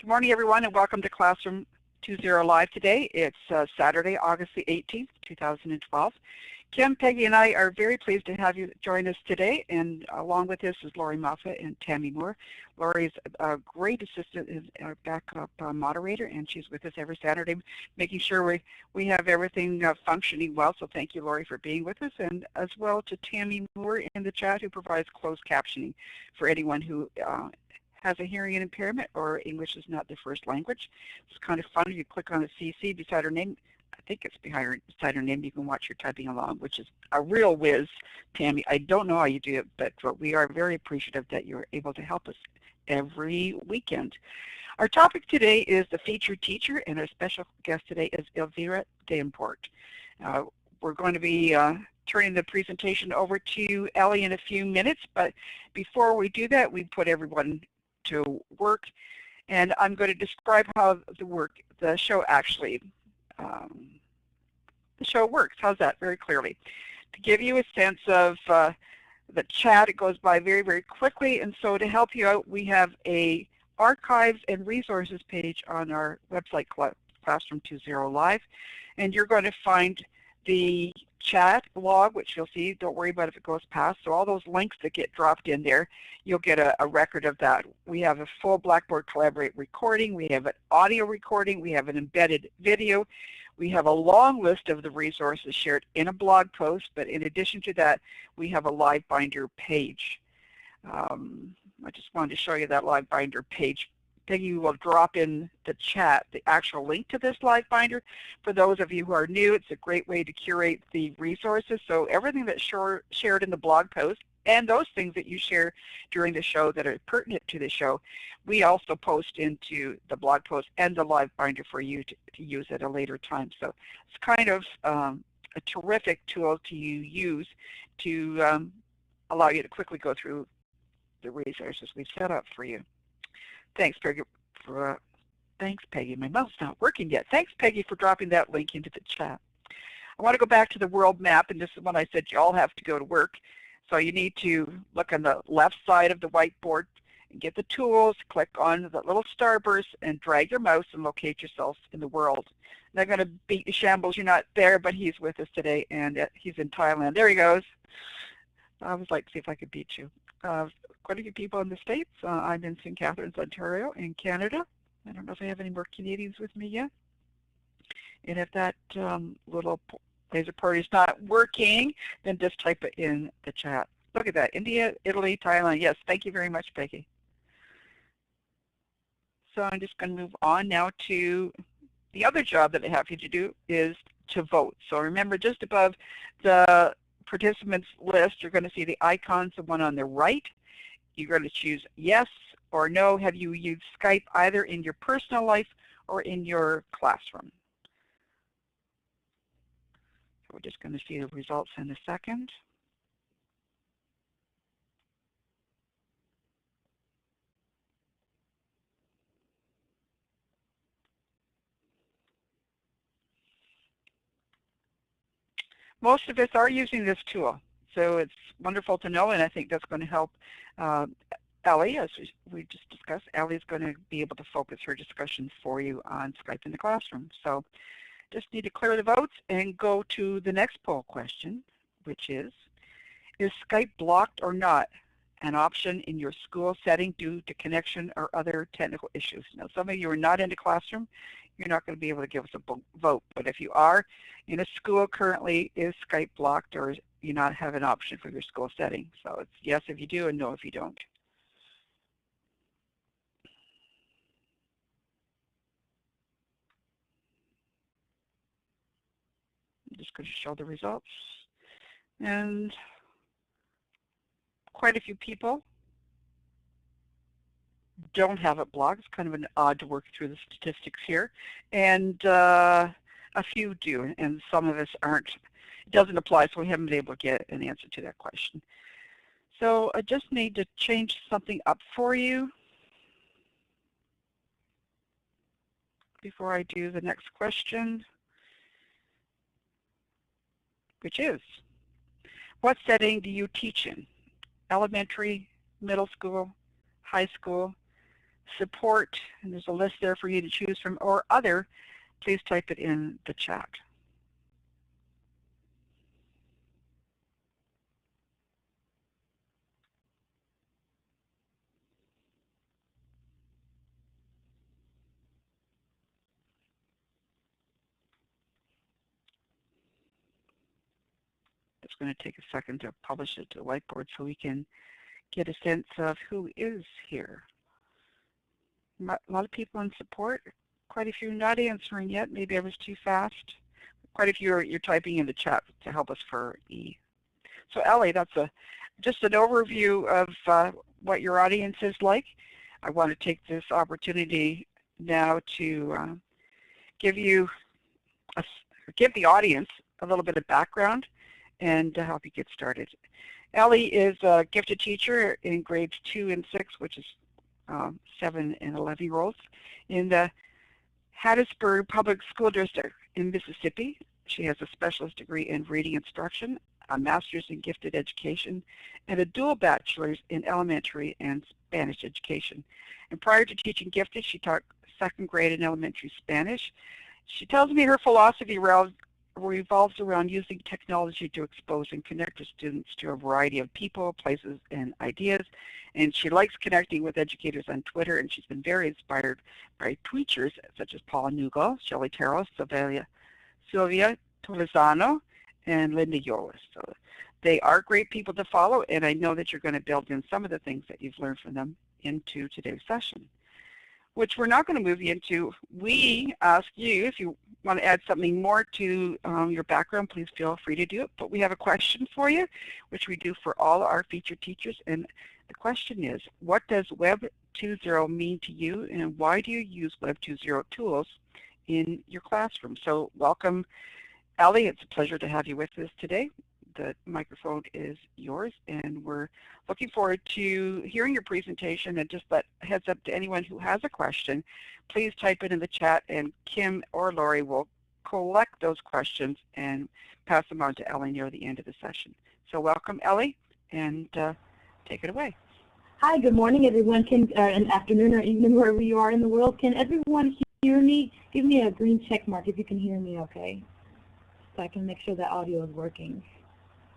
Good morning, everyone, and welcome to Classroom 2.0 Live today. It's Saturday, August the 18th, 2012. Kim, Peggy, and I are very pleased to have you join us today, and along with us is Lori Moffat and Tammy Moore. Lori's a great assistant, is our backup moderator, and she's with us every Saturday, making sure we have everything functioning well. So thank you, Lori, for being with us, and as well to Tammy Moore in the chat, who provides closed captioning for anyone who has a hearing impairment or English is not their first language. It's kind of fun. You click on the CC beside her name. I think it's beside her name. You can watch her typing along, which is a real whiz, Tammy. I don't know how you do it, but we are very appreciative that you're able to help us every weekend. Our topic today is the featured teacher, and our special guest today is Elvira Deyamport. We're going to be turning the presentation over to Ellie in a few minutes, but before we do that, we put everyone to work, and I'm going to describe how the show actually works. How's that? Very clearly. To give you a sense of the chat, it goes by very, very quickly, and so to help you out, we have a archives and resources page on our website, Classroom 2.0 Live, and you're going to find the chat log, which you'll see. Don't worry about if it goes past. So all those links that get dropped in there, you'll get a record of that. We have a full Blackboard Collaborate recording. We have an audio recording. We have an embedded video. We have a long list of the resources shared in a blog post, but in addition to that, we have a live binder page. I just wanted to show you that live binder page. Peggy will drop in the chat the actual link to this live binder. For those of you who are new, it's a great way to curate the resources. So everything that's shared in the blog post and those things that you share during the show that are pertinent to the show, we also post into the blog post and the live binder for you to use at a later time. So it's kind of a terrific tool to use to allow you to quickly go through the resources we've set up for you. Thanks, Peggy. Thanks, Peggy. My mouth's not working yet. Thanks, Peggy, for dropping that link into the chat. I want to go back to the world map, and this is when I said you all have to go to work. So you need to look on the left side of the whiteboard and get the tools, click on the little starburst, and drag your mouse and locate yourself in the world. I'm not going to beat you shambles. You're not there, but he's with us today, and he's in Thailand. There he goes. I was like, see if I could beat you. Quite a few people in the States. I'm in St. Catharines, Ontario, in Canada. I don't know if I have any more Canadians with me yet. And if that little laser party is not working, then just type it in the chat. Look at that. India, Italy, Thailand. Yes, thank you very much, Peggy. So I'm just going to move on now to the other job that I have you to do is to vote. So remember, just above the participants list, you're going to see the icons, the one on the right. You're going to choose yes or no. Have you used Skype either in your personal life or in your classroom? So we're just going to see the results in a second. Most of us are using this tool, so it's wonderful to know, and I think that's going to help Ellie, as we just discussed. Ellie's going to be able to focus her discussion for you on Skype in the classroom. So just need to clear the votes and go to the next poll question, which is Skype blocked or not an option in your school setting due to connection or other technical issues? Now, some of you are not in the classroom. You're not going to be able to give us a vote, but if you are in a school currently, is Skype blocked, or you not have an option for your school setting? So it's yes if you do and no if you don't. I'm just going to show the results. And quite a few people don't have it blocked. It's kind of an odd to work through the statistics here. And a few do, and some of us aren't. It doesn't apply, so we haven't been able to get an answer to that question. So I just need to change something up for you before I do the next question, which is, what setting do you teach in? Elementary, middle school, high school, support, and there's a list there for you to choose from, or other, please type it in the chat. It's going to take a second to publish it to Whiteboard so we can get a sense of who is here. A lot of people in support, quite a few not answering yet. Maybe I was too fast. Quite a few you're typing in the chat to help us for E. So Ellie, that's just an overview of what your audience is like. I want to take this opportunity now to give the audience a little bit of background and to help you get started. Ellie is a gifted teacher in grades 2 and 6, which is 7 and 11-year-olds in the Hattiesburg Public School District in Mississippi. She has a specialist degree in reading instruction, a master's in gifted education, and a dual bachelor's in elementary and Spanish education. And prior to teaching gifted, she taught 2nd grade in elementary Spanish. She tells me her philosophy revolves around using technology to expose and connect her students to a variety of people, places, and ideas. And she likes connecting with educators on Twitter, and she's been very inspired by preachers such as Paul Newgall, Shelley Terrell, Sylvia Tolizano, and Linda Yolis. So they are great people to follow, and I know that you're going to build in some of the things that you've learned from them into today's session, which we're not going to move you into. We ask you, if you want to add something more to your background, please feel free to do it. But we have a question for you, which we do for all our featured teachers. And the question is, what does Web 2.0 mean to you, and why do you use Web 2.0 tools in your classroom? So welcome, Ellie. It's a pleasure to have you with us today. The microphone is yours, and we're looking forward to hearing your presentation. And just let heads up to anyone who has a question, please type it in the chat, and Kim or Lori will collect those questions and pass them on to Ellie near the end of the session. So welcome, Ellie, and take it away. Hi, good morning, everyone. An afternoon or evening, wherever you are in the world. Can everyone hear me? Give me a green check mark if you can hear me, okay? So I can make sure that audio is working.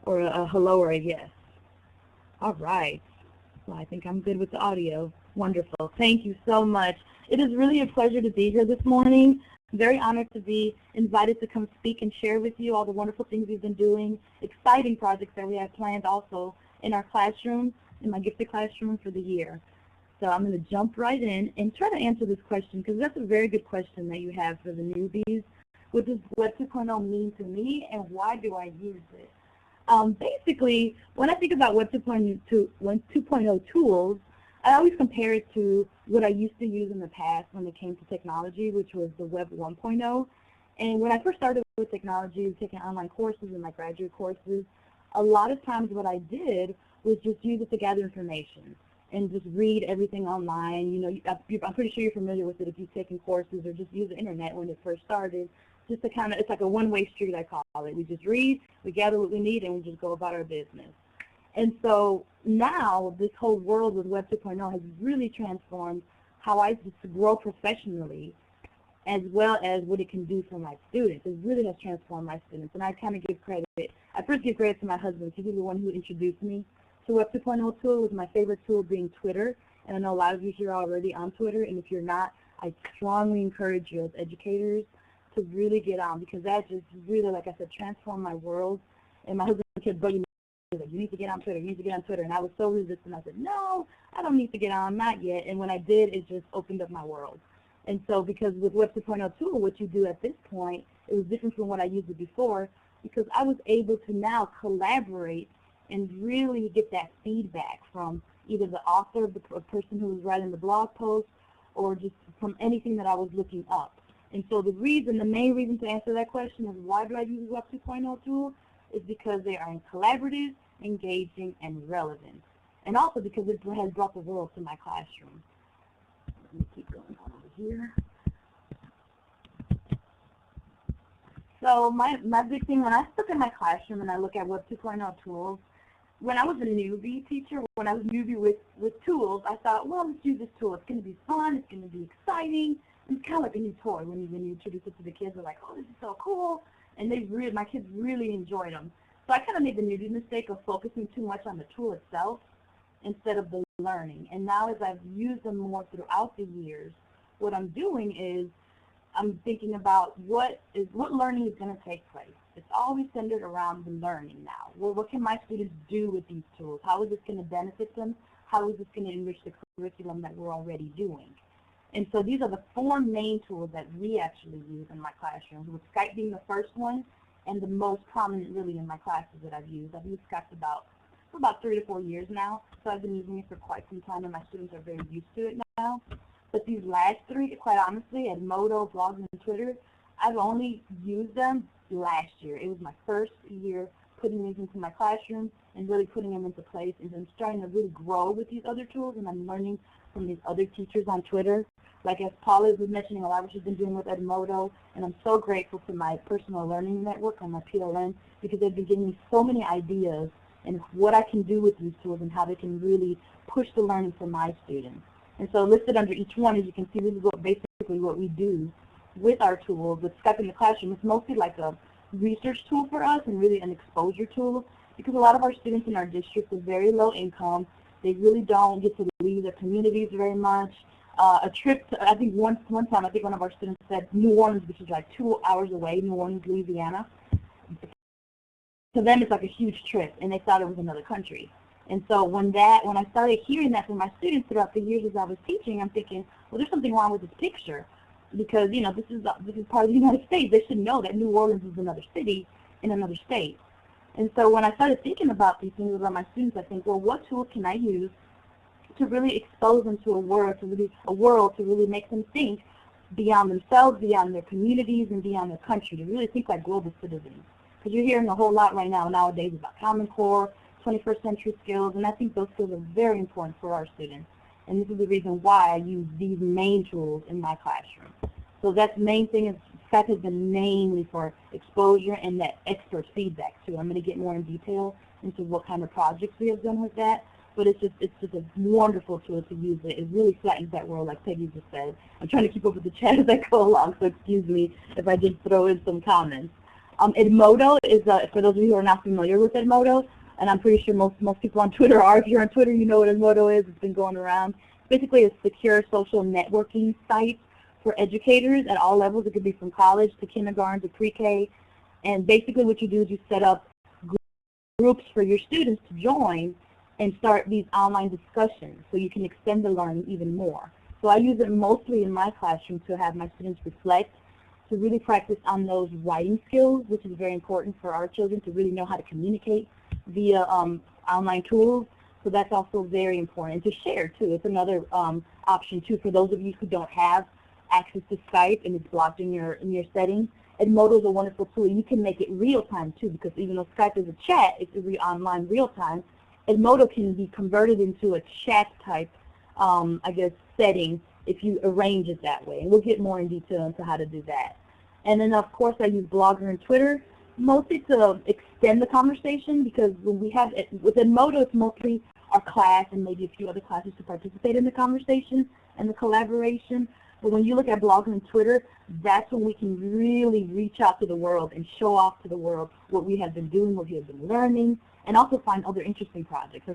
Or a hello or a yes. All right. Well, I think I'm good with the audio. Wonderful. Thank you so much. It is really a pleasure to be here this morning. I'm very honored to be invited to come speak and share with you all the wonderful things we've been doing, exciting projects that we have planned also in our classroom, in my gifted classroom for the year. So I'm going to jump right in and try to answer this question, because that's a very good question that you have for the newbies. What does Web 2.0 mean to me, and why do I use it? Basically, when I think about Web 2.0 tools, I always compare it to what I used to use in the past when it came to technology, which was the Web 1.0. And when I first started with technology, taking online courses and my graduate courses, a lot of times what I did was just use it to gather information and just read everything online. You know, I'm pretty sure you're familiar with it if you've taken courses or just use the internet when it first started. Just to kind of, it's like a one-way street, I call it. We just read, we gather what we need, and we just go about our business. And so now this whole world with Web 2.0 has really transformed how I just grow professionally, as well as what it can do for my students. It really has transformed my students. And I kind of give credit. I first give credit to my husband, because he's the one who introduced me to Web 2.0 tool, with my favorite tool being Twitter. And I know a lot of you here are already on Twitter, and if you're not, I strongly encourage you as educators to really get on, because that just really, like I said, transformed my world. And my husband kept bugging me, like, you need to get on Twitter, you need to get on Twitter. And I was so resistant. I said, no, I don't need to get on, not yet. And when I did, it just opened up my world. And so because with Web 2.0 tool, what you do at this point, it was different from what I used it before, because I was able to now collaborate and really get that feedback from either the author, the person who was writing the blog post, or just from anything that I was looking up. And so the main reason to answer that question is, why do I use Web 2.0 tool, is because they are collaborative, engaging, and relevant. And also because it has brought the world to my classroom. Let me keep going on over here. So my big thing, when I look at my classroom and I look at Web 2.0 tools, when I was a newbie teacher, when I was newbie with tools, I thought, well, let's use this tool. It's going to be fun. It's going to be exciting. It's kind of like a new toy. When you introduce it to the kids, they're like, oh, this is so cool. And my kids really enjoyed them. So I kind of made the newbie mistake of focusing too much on the tool itself instead of the learning. And now as I've used them more throughout the years, what I'm doing is I'm thinking about what learning is going to take place. It's always centered around the learning now. Well, what can my students do with these tools? How is this going to benefit them? How is this going to enrich the curriculum that we're already doing? And so these are the 4 main tools that we actually use in my classrooms, with Skype being the first one and the most prominent really in my classes that I've used. I've used Skype for about 3 to 4 years now, so I've been using it for quite some time, and my students are very used to it now. But these last 3, quite honestly, Edmodo, blogs, and Twitter, I've only used them last year. It was my first year putting these into my classroom and really putting them into place, and I'm starting to really grow with these other tools, and I'm learning from these other teachers on Twitter. Like as Paula was mentioning, a lot of what she's been doing with Edmodo, and I'm so grateful to my personal learning network on my PLN, because they've been giving me so many ideas and what I can do with these tools and how they can really push the learning for my students. And so listed under each one, as you can see, this is basically what we do with our tools. With Skype in the Classroom, it's mostly like a research tool for us and really an exposure tool, because a lot of our students in our district are very low income. They really don't get to leave their communities very much. A trip to, I think one time, I think one of our students said New Orleans, which is like 2 hours away, New Orleans, Louisiana. To them, it's like a huge trip, and they thought it was another country. And so when I started hearing that from my students throughout the years as I was teaching, I'm thinking, well, there's something wrong with this picture, because this is part of the United States. They should know that New Orleans is another city in another state. And so when I started thinking about these things about my students, I think, well, what tools can I use to really expose them to a world to really make them think beyond themselves, beyond their communities, and beyond their country, to really think like global citizens. Because you're hearing a whole lot right nowadays about Common Core, 21st century skills, and I think those skills are very important for our students. And this is the reason why I use these main tools in my classroom. So that's the main thing, is Skype has been mainly for exposure and that expert feedback too. I'm going to get more in detail into what kind of projects we have done with that. But it's just a wonderful tool to use. It really flattens that world, like Peggy just said. I'm trying to keep up with the chat as I go along, so excuse me if I just throw in some comments. Edmodo is, for those of you who are not familiar with Edmodo, and I'm pretty sure most people on Twitter are. If you're on Twitter, you know what Edmodo is. It's been going around. Basically, a secure social networking site for educators at all levels. It could be from college to kindergarten to pre-K. And basically what you do is you set up groups for your students to join and start these online discussions so you can extend the learning even more. So I use it mostly in my classroom to have my students reflect, to really practice on those writing skills, which is very important for our children to really know how to communicate via online tools. So that's also very important. And to share, too. It's another option, too, for those of you who don't have access to Skype and it's blocked in your settings. Edmodo is a wonderful tool. You can make it real-time, too, because even though Skype is a chat, it's online real-time. Edmodo can be converted into a chat-type, I guess, setting if you arrange it that way. And we'll get more in detail into how to do that. And then, of course, I use Blogger and Twitter, mostly to extend the conversation, because when we have it, with Edmodo, it's mostly our class and maybe a few other classes to participate in the conversation and the collaboration. But when you look at Blogger and Twitter, that's when we can really reach out to the world and show off to the world what we have been doing, what we have been learning, and also find other interesting projects.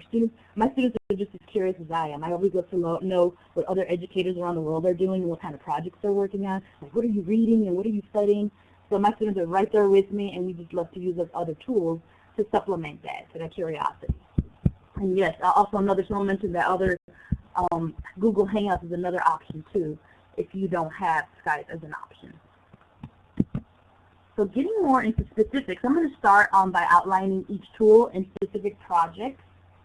My students are just as curious as I am. I always love to know what other educators around the world are doing and what kind of projects they're working on. Like, what are you reading and what are you studying? So my students are right there with me, and we just love to use those other tools to supplement that curiosity. And yes, also another someone mentioned that other Google Hangouts is another option too, if you don't have Skype as an option. So getting more into specifics, I'm going to start by outlining each tool and specific projects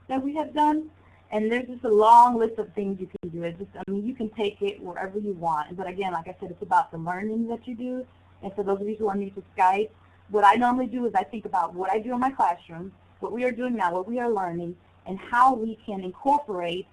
that we have done. And there's just a long list of things you can do. You can take it wherever you want. But again, like I said, it's about the learning that you do. And for those of you who are new to Skype, what I normally do is I think about what I do in my classroom, what we are doing now, what we are learning, and how we can incorporate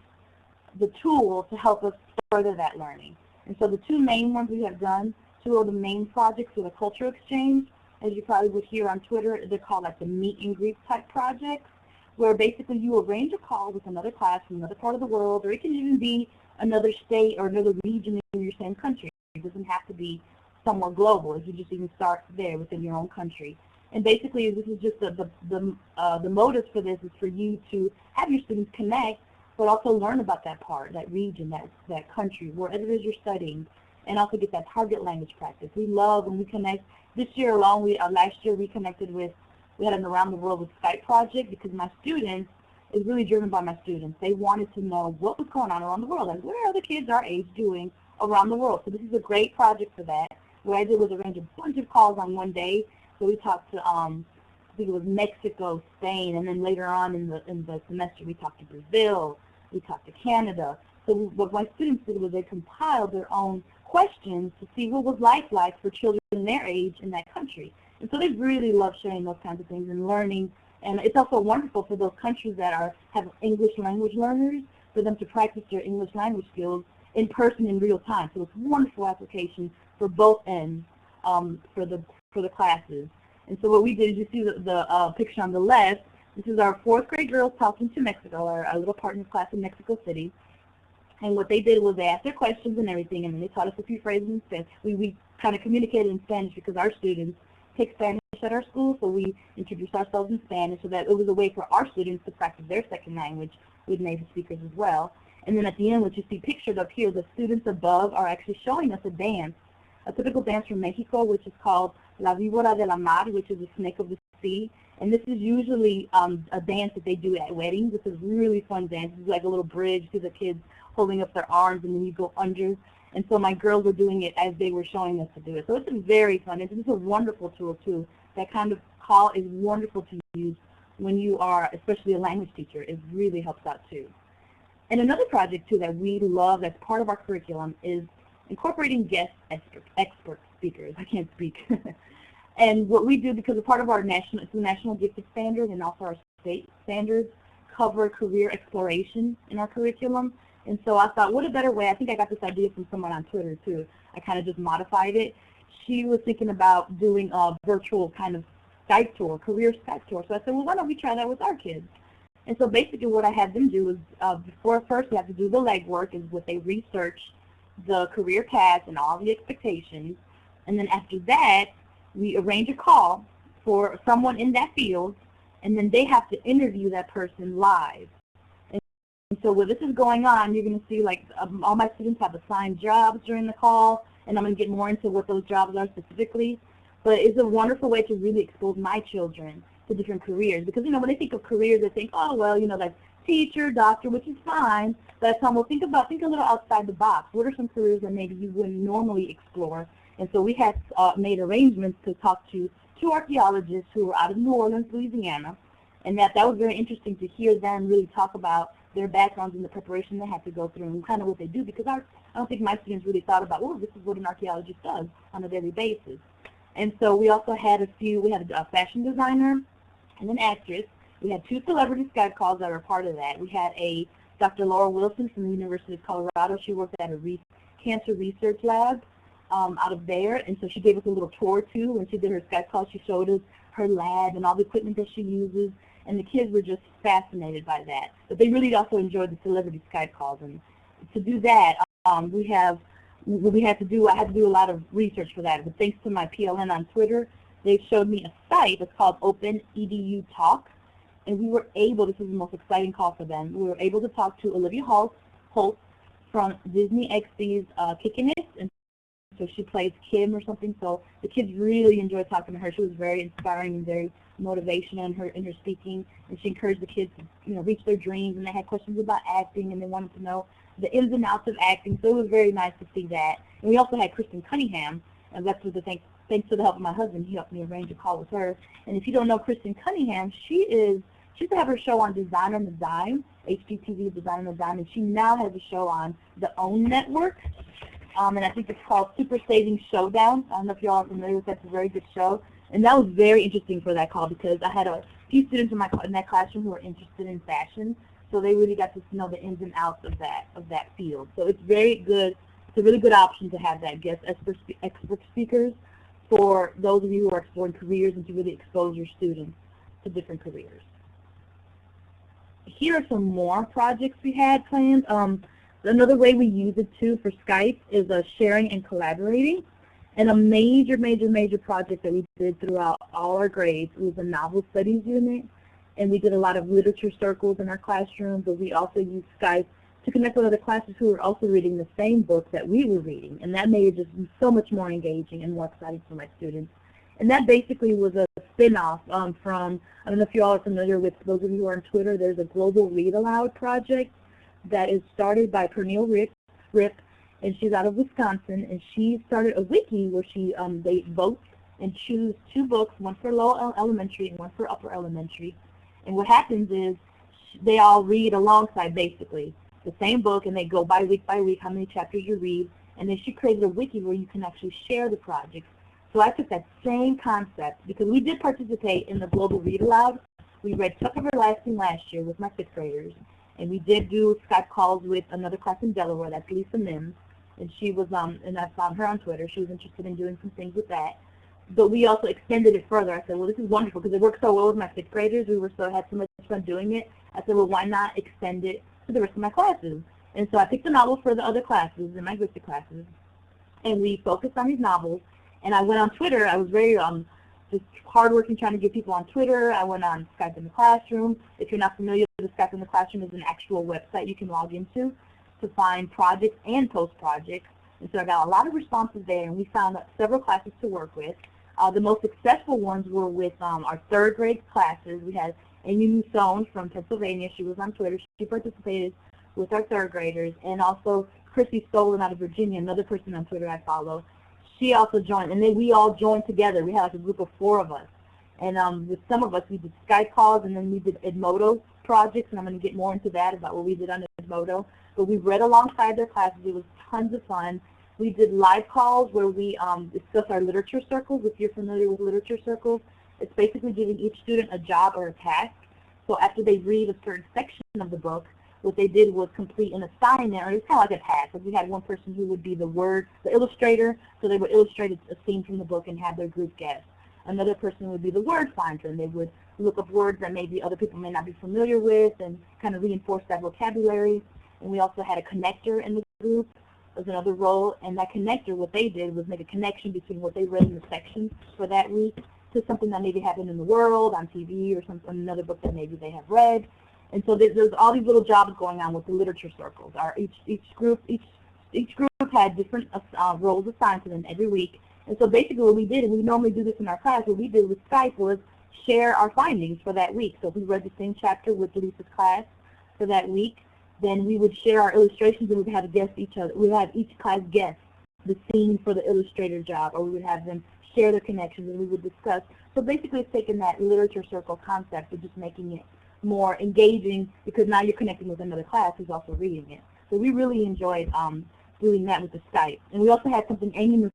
the tool to help us further that learning. And so the two main ones we have done, two of the main projects are the cultural exchange. As you probably would hear on Twitter, they're called like the meet and greet type projects, where basically you arrange a call with another class from another part of the world, or it can even be another state or another region in your same country. It doesn't have to be somewhere global. If you just even start there within your own country. And basically, this is just the motive for this is for you to have your students connect, but also learn about that part, that region, that country, wherever it is you're studying, and also get that target language practice. We love when we connect. This year alone, last year we connected with, we had an Around the World with Skype project because my students, is really driven by my students. They wanted to know what was going on around the world and what are other kids our age doing around the world. So this is a great project for that. What I did was arrange a bunch of calls on one day. So we talked to, I think it was Mexico, Spain, and then later on in the semester we talked to Brazil, we talked to Canada. So what my students did was they compiled their own questions to see what was life like for children their age in that country. And so they really love sharing those kinds of things and learning. And it's also wonderful for those countries that have English language learners for them to practice their English language skills in person in real time. So it's a wonderful application for both ends for the classes. And so what we did is you see the picture on the left. This is our 4th grade girls talking to Mexico, our little partner class in Mexico City. And what they did was they asked their questions and everything, and then they taught us a few phrases in Spanish. We kind of communicated in Spanish because our students take Spanish at our school, so we introduced ourselves in Spanish so that it was a way for our students to practice their second language with native speakers as well. And then at the end, what you see pictured up here, the students above are actually showing us a dance, a typical dance from Mexico, which is called La Víbora de la Mar, which is the snake of the sea. And this is usually a dance that they do at weddings. This is a really fun dance. It's like a little bridge to the kids holding up their arms, and then you go under. And so my girls were doing it as they were showing us to do it. So it's very fun. It's a wonderful tool, too. That kind of call is wonderful to use when you are, especially a language teacher. It really helps out, too. And another project, too, that we love that's part of our curriculum is incorporating guest expert speakers. I can't speak. And what we do, because a part of our it's the national gifted standard and also our state standards cover career exploration in our curriculum. And so I thought, what a better way. I think I got this idea from someone on Twitter, too. I kind of just modified it. She was thinking about doing a virtual kind of Skype tour, career Skype tour. So I said, well, why don't we try that with our kids? And so basically what I had them do is, first we have to do the legwork, is what they research the career path and all the expectations. And then after that, we arrange a call for someone in that field, and then they have to interview that person live. And so while this is going on, you're going to see like all my students have assigned jobs during the call, and I'm going to get more into what those jobs are specifically. But it's a wonderful way to really expose my children to different careers. Because, you know, when they think of careers, they think, oh, well, you know, like teacher, doctor, which is fine. But well, think a little outside the box. What are some careers that maybe you wouldn't normally explore? And so we had made arrangements to talk to 2 archaeologists who were out of New Orleans, Louisiana. And that was very interesting to hear them really talk about their backgrounds and the preparation they had to go through and kind of what they do, because I don't think my students really thought about, well, this is what an archaeologist does on a daily basis. And so we also had we had a fashion designer and an actress. We had 2 celebrity Skype calls that were part of that. We had a Dr. Laura Wilson from the University of Colorado. She worked at a cancer research lab out of there, and so she gave us a little tour too. When she did her Skype call, she showed us her lab and all the equipment that she uses, and the kids were just fascinated by that. But they really also enjoyed the celebrity Skype calls, and to do that, I had to do a lot of research for that. But thanks to my PLN on Twitter, they showed me a site that's called Open EDU Talk, and we were able, this was the most exciting call for them, we were able to talk to Olivia Holt from Disney XD's Kickin' It, and so she plays Kim or something. So the kids really enjoyed talking to her. She was very inspiring and very motivational in her speaking, and she encouraged the kids to, you know, reach their dreams. And they had questions about acting, and they wanted to know the ins and outs of acting. So it was very nice to see that. And we also had Kristen Cunningham, and that's with thanks to the help of my husband, he helped me arrange a call with her. And if you don't know Kristen Cunningham, she used to have her show on Design on the Dime, HGTV Design on the Dime, and she now has a show on the OWN network. And I think it's called Super Saving Showdown. I don't know if you all are familiar with that. It's a very good show. And that was very interesting for that call, because I had a few students in that classroom who were interested in fashion. So they really got to know the ins and outs of that field. So it's very good. It's a really good option to have that guest expert speakers for those of you who are exploring careers and to really expose your students to different careers. here are some more projects we had planned. Another way we use it too for Skype is sharing and collaborating. And a major project that we did throughout all our grades was a novel studies unit. And we did a lot of literature circles in our classroom, but we also used Skype to connect with other classes who were also reading the same book that we were reading. And that made it just so much more engaging and more exciting for my students. And that basically was a spin-off from, I don't know if you all are familiar with, those of you who are on Twitter, there's a Global Read Aloud project that is started by Pernille Rip, and she's out of Wisconsin, and she started a wiki where they vote and choose 2 books, one for lower elementary and one for upper elementary. And what happens is they all read alongside, basically, the same book, and they go by week how many chapters you read, and then she created a wiki where you can actually share the projects. So I took that same concept, because we did participate in the Global Read Aloud. We read Tuck Everlasting last year with my 5th graders, and we did do Skype calls with another class in Delaware, that's Lisa Mims, and she was, and I found her on Twitter. She was interested in doing some things with that. But we also extended it further. I said, well, this is wonderful because it worked so well with my 5th graders. We had so much fun doing it. I said, well, why not extend it to the rest of my classes? And so I picked a novel for the other classes in my gifted classes, and we focused on these novels. And I went on Twitter. I was very just hardworking trying to get people on Twitter. I went on Skype in the Classroom. If you're not familiar with Skype in the Classroom, is an actual website you can log into to find projects and post projects. And so I got a lot of responses there, and we found several classes to work with. The most successful ones were with our 3rd grade classes. We had Amy Musone from Pennsylvania. She was on Twitter. She participated with our 3rd graders. And also Chrissy Stolen out of Virginia, another person on Twitter I follow. She also joined, and then we all joined together. We had like a group of 4 of us. And with some of us, we did Skype calls, and then we did Edmodo projects, and I'm going to get more into that about what we did on Edmodo. But we read alongside their classes. It was tons of fun. We did live calls where we discuss our literature circles. If you're familiar with literature circles, it's basically giving each student a job or a task. So after they read a certain section of the book, what they did was complete an assignment, or it's kind of like a task. Like we had one person who would be the illustrator, so they would illustrate a scene from the book and have their group guess. Another person would be the word finder, and they would look up words that maybe other people may not be familiar with and kind of reinforce that vocabulary. And we also had a connector in the group as another role, and that connector, what they did was make a connection between what they read in the section for that week to something that maybe happened in the world, on TV, or another book that maybe they have read. And so there's all these little jobs going on with the literature circles. Each group had different roles assigned to them every week. And so basically what we did, and we normally do this in our class, what we did with Skype was share our findings for that week. So if we read the same chapter with Lisa's class for that week, then we would share our illustrations, and we would have we would have each class guess the scene for the illustrator job, or we would have them share their connections, and we would discuss. So basically it's taking that literature circle concept and just making it more engaging, because now you're connecting with another class who's also reading it. So we really enjoyed doing that with the Skype. And we also had something, Amy Musone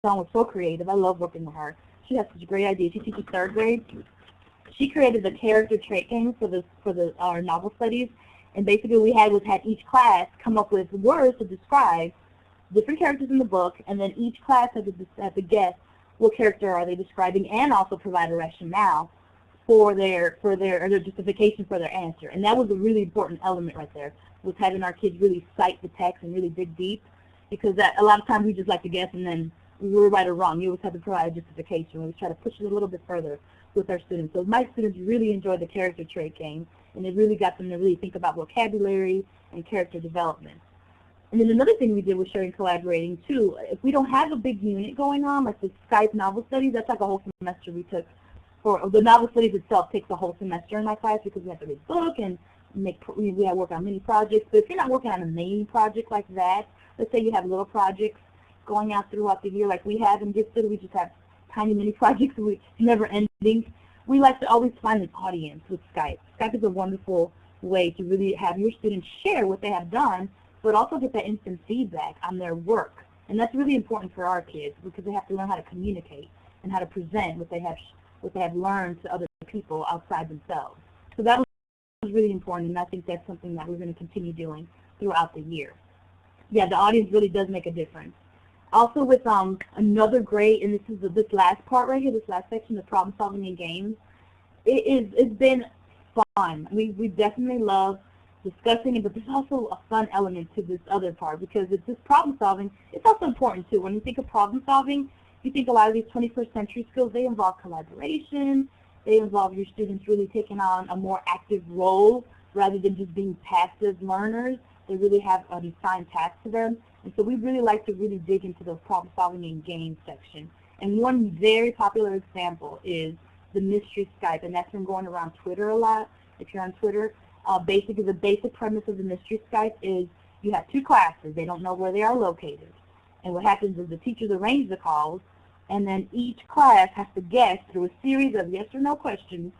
was so creative. I love working with her. She has such great ideas. She teaches 3rd grade. She created the character trait game for our novel studies. And basically what we had was each class come up with words to describe different characters in the book, and then each class had to guess what character are they describing, and also provide a rationale for their justification for their answer. And that was a really important element right there, was having our kids really cite the text and really dig deep, because a lot of times we just like to guess and then we were right or wrong. You always have to provide a justification. We try to push it a little bit further with our students. So my students really enjoyed the character trait game, and it really got them to really think about vocabulary and character development. And then another thing we did was sharing collaborating too. If we don't have a big unit going on, like the Skype novel studies, that's like a whole semester we took. For the novel studies itself takes a whole semester in my class, because we have to read the book and we have to work on mini projects. But if you're not working on a main project like that, let's say you have little projects going out throughout the year like we have in Gifted, we just have tiny mini projects, it's never ending. We like to always find an audience with Skype. Skype is a wonderful way to really have your students share what they have done, but also get that instant feedback on their work. And that's really important for our kids, because they have to learn how to communicate and how to present what they have learned to other people outside themselves. So that was really important, and I think that's something that we're going to continue doing throughout the year. Yeah, the audience really does make a difference. Also with another great, and this last part right here, this last section, the problem solving in games, it's been fun. We definitely love discussing it, but there's also a fun element to this other part because it's just problem solving. It's also important too. When you think of problem solving, you think a lot of these 21st century skills, they involve collaboration, they involve your students really taking on a more active role rather than just being passive learners. They really have an assigned task to them. And so we really like to really dig into those problem solving and game section. And one very popular example is the mystery Skype, and that's been going around Twitter a lot. If you're on Twitter, basically the basic premise of the mystery Skype is you have two classes. They don't know where they are located. And what happens is the teachers arrange the calls, and then each class has to guess through a series of yes or no questions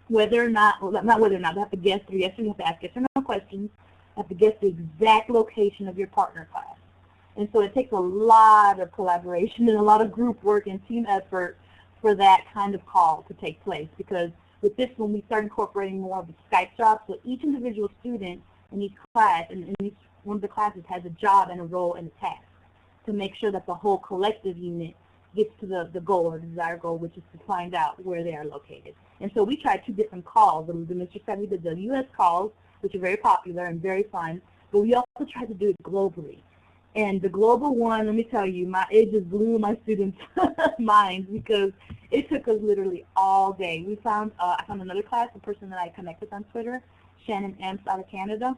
whether or not, well, not whether or not, they have to guess through yes or no, you have to ask yes or no questions, have to guess the exact location of your partner class. And so it takes a lot of collaboration and a lot of group work and team effort for that kind of call to take place, because with this one we start incorporating more of the Skype jobs, so each individual student in each class and in each one of the classes has a job and a role and a task to make sure that the whole collective unit gets to the goal or the desired goal, which is to find out where they are located. And so we tried two different calls. The Mr. Said we did the U.S. calls, which are very popular and very fun, but we also tried to do it globally. And the global one, let me tell you, it just blew my students' minds because it took us literally all day. We found, I found another class, a person that I connected on Twitter, Shannon Emps out of Canada.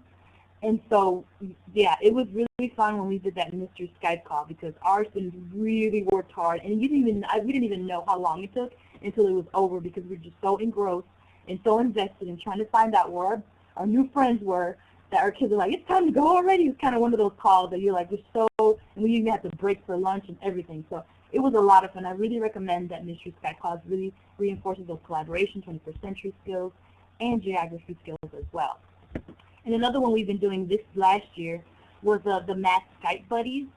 And so, yeah, it was really fun when we did that mystery Skype call because our students really worked hard, and we didn't even know how long it took until it was over because we were just so engrossed and so invested in trying to find out where our new friends were that our kids are like, it's time to go already. It's kind of one of those calls that you're like, we're so, and we even had to break for lunch and everything. So it was a lot of fun. I really recommend that mystery Skype calls. Really reinforces those collaboration, 21st century skills, and geography skills as well. And another one we've been doing this last year was the Math Skype Buddies.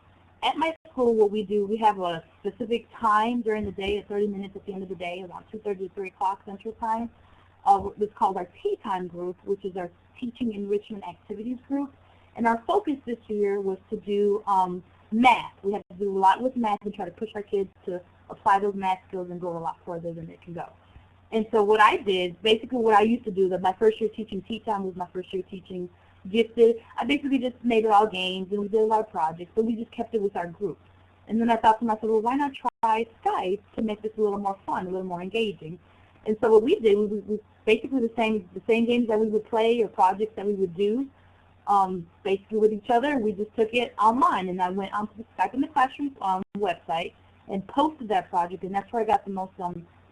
At my school, what we do, we have a specific time during the day, 30 minutes at the end of the day, around 2:30 to 3 o'clock Central Time. It's called our Tea Time group, which is our Teaching Enrichment Activities group. And our focus this year was to do math. We have to do a lot with math and try to push our kids to apply those math skills and go a lot further than they can go. And so what I did, basically what I used to do, my first year teaching Tea Time was my first year teaching Gifted. I basically just made it all games, and we did a lot of projects, but we just kept it with our group. And then I thought to myself, well, why not try Skype to make this a little more fun, a little more engaging? And so what we did, we basically the same games that we would play or projects that we would do, basically with each other. We just took it online, and I went onto the Skype in the Classroom website and posted that project, and that's where I got the most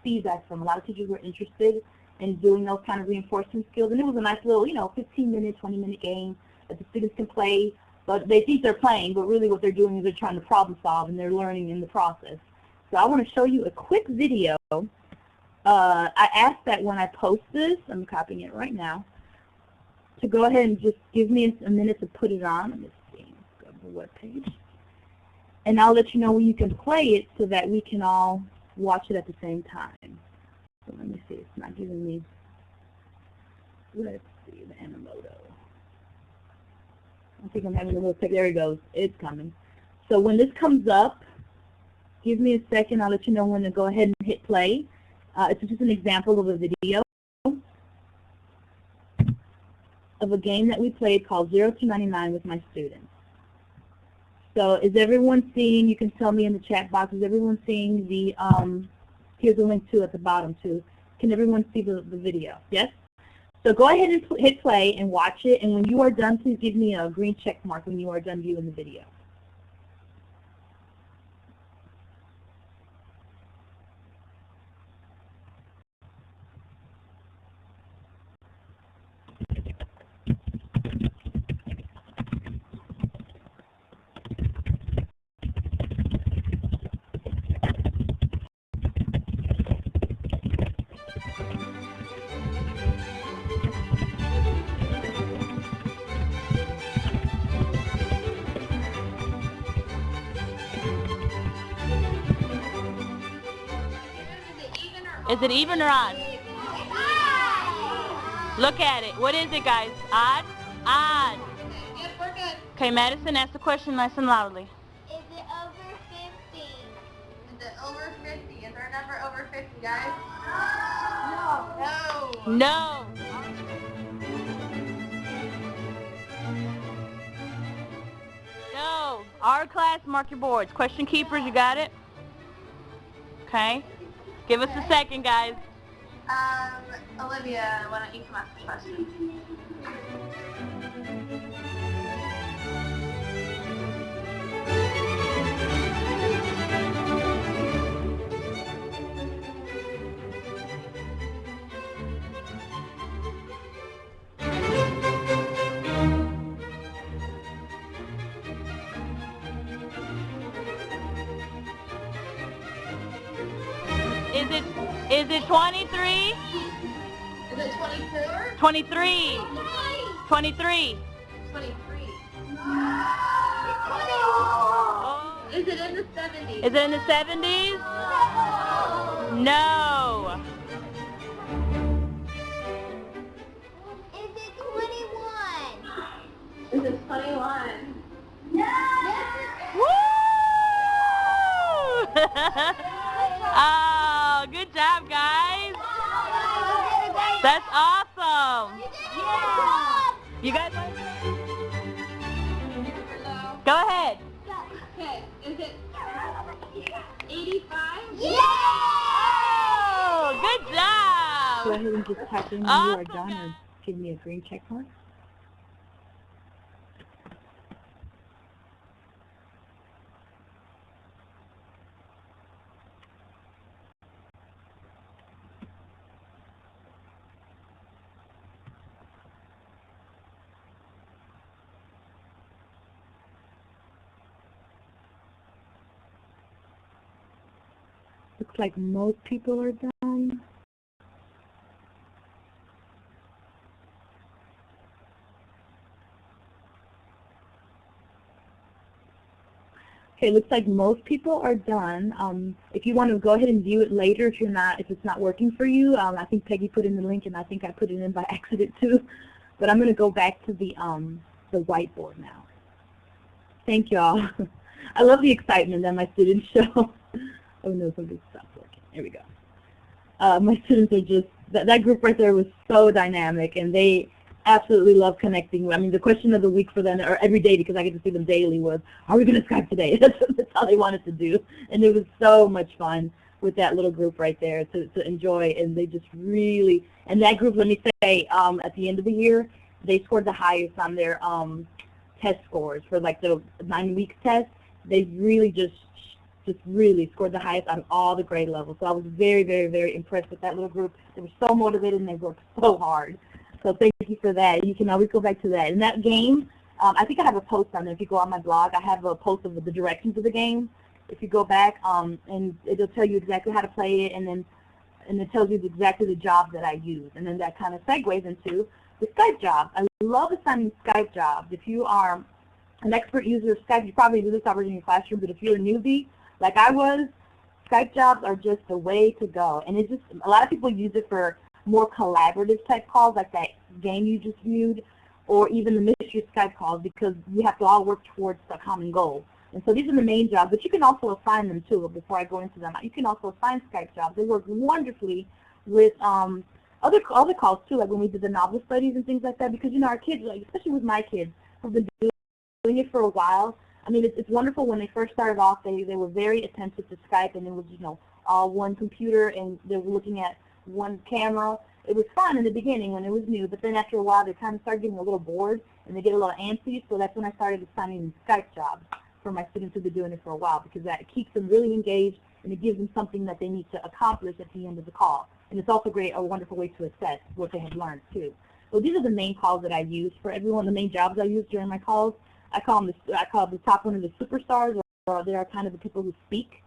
feedback from. A lot of teachers were interested in doing those kind of reinforcement skills, and it was a nice little, 15-minute, 20-minute game that the students can play, but they think they're playing, but really what they're doing is they're trying to problem solve, and they're learning in the process. So I want to show you a quick video. I asked that when I post this, I'm copying it right now, to go ahead and just give me a minute to put it on. Let me see, go to the web page. And I'll let you know when you can play it so that we can all watch it at the same time. So let me see, it's not giving me, let's see, the Edmodo. I think I'm having a little tech, there it goes, it's coming. So when this comes up, give me a second, I'll let you know when to go ahead and hit play. It's just an example of a video of a game that we played called 0 to 99 with my students. So is everyone seeing, you can tell me in the chat box, is everyone seeing the, here's a link to at the bottom too. Can everyone see the video? Yes? So go ahead and hit play and watch it, and when you are done, please give me a green check mark when you are done viewing the video. Is it even or odd? Look at it. What is it, guys? Odd? Odd. Yes, we're good. Okay, Madison, ask the question nice and loudly. Is it over 50? Is it over 50? Is our number over 50, guys? No. No. No. Our class, mark your boards. Question keepers, you got it? Okay. Give us a second, guys. Olivia, why don't you come ask the question? Is it 23? Is it 24? 23. 23. 23. Oh. Is it in the 70s? Is it in the 70s? No. Is it 21? Is it 21? No! Woo! Oh, good job, guys. That's awesome. Yeah! You guys go ahead. Okay, is it 85? Go Oh, good job. ahead and just type in when you Awesome, are done guys. or give me a green check mark. Looks like most people are done. Okay, looks like most people are done. If you want to go ahead and view it later, if it's not working for you, I think Peggy put in the link, and I think I put it in by accident too. But I'm going to go back to the whiteboard now. Thank y'all. I love the excitement that my students show. Oh no, something stopped working. There we go. My students are just, that group right there was so dynamic, and they absolutely love connecting. I mean, the question of the week for them, or every day, because I get to see them daily, was, are we going to Skype today? That's all they wanted to do. And it was so much fun with that little group right there to enjoy, and they just really, and that group, let me say, at the end of the year, they scored the highest on their test scores for like the 9-week test. They really just really scored the highest on all the grade levels. So I was very, very, very impressed with that little group. They were so motivated and they worked so hard. So thank you for that. You can always go back to that. In that game, I think I have a post on there. If you go on my blog, I have a post of the directions of the game. If you go back, and it'll tell you exactly how to play it, and it tells you exactly the jobs that I use. And then that kind of segues into the Skype jobs. I love assigning Skype jobs. If you are an expert user of Skype, you probably do this already in your classroom, but if you're a newbie, like I was, Skype jobs are just the way to go. And it's just, a lot of people use it for more collaborative type calls, like that game you just viewed, or even the mystery Skype calls, because we have to all work towards a common goal. And so these are the main jobs, but you can also assign them too. Before I go into them, you can also assign Skype jobs. They work wonderfully with other calls too, like when we did the novel studies and things like that, because, you know, our kids, like, especially with my kids, who've been doing it for a while. I mean, it's wonderful. When they first started off, they were very attentive to Skype, and it was, you know, all one computer, and they were looking at one camera. It was fun in the beginning when it was new, but then after a while, they kind of started getting a little bored, and they get a little antsy, so that's when I started assigning Skype jobs for my students who've been doing it for a while, because that keeps them really engaged, and it gives them something that they need to accomplish at the end of the call. And it's also a wonderful way to assess what they have learned, too. So these are the main calls that I use for everyone, the main jobs I use during my calls. I call the top one of the superstars, or they are kind of the people who speak,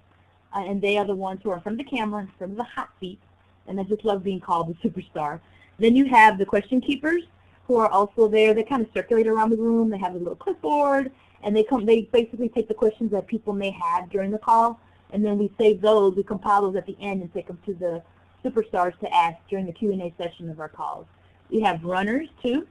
and they are the ones who are in front of the camera, in front of the hot seat, and I just love being called the superstar. Then you have the question keepers, who are also there. They kind of circulate around the room. They have a little clipboard, and they basically take the questions that people may have during the call, and then we save those, we compile those at the end and take them to the superstars to ask during the Q&A session of our calls. You have runners, too.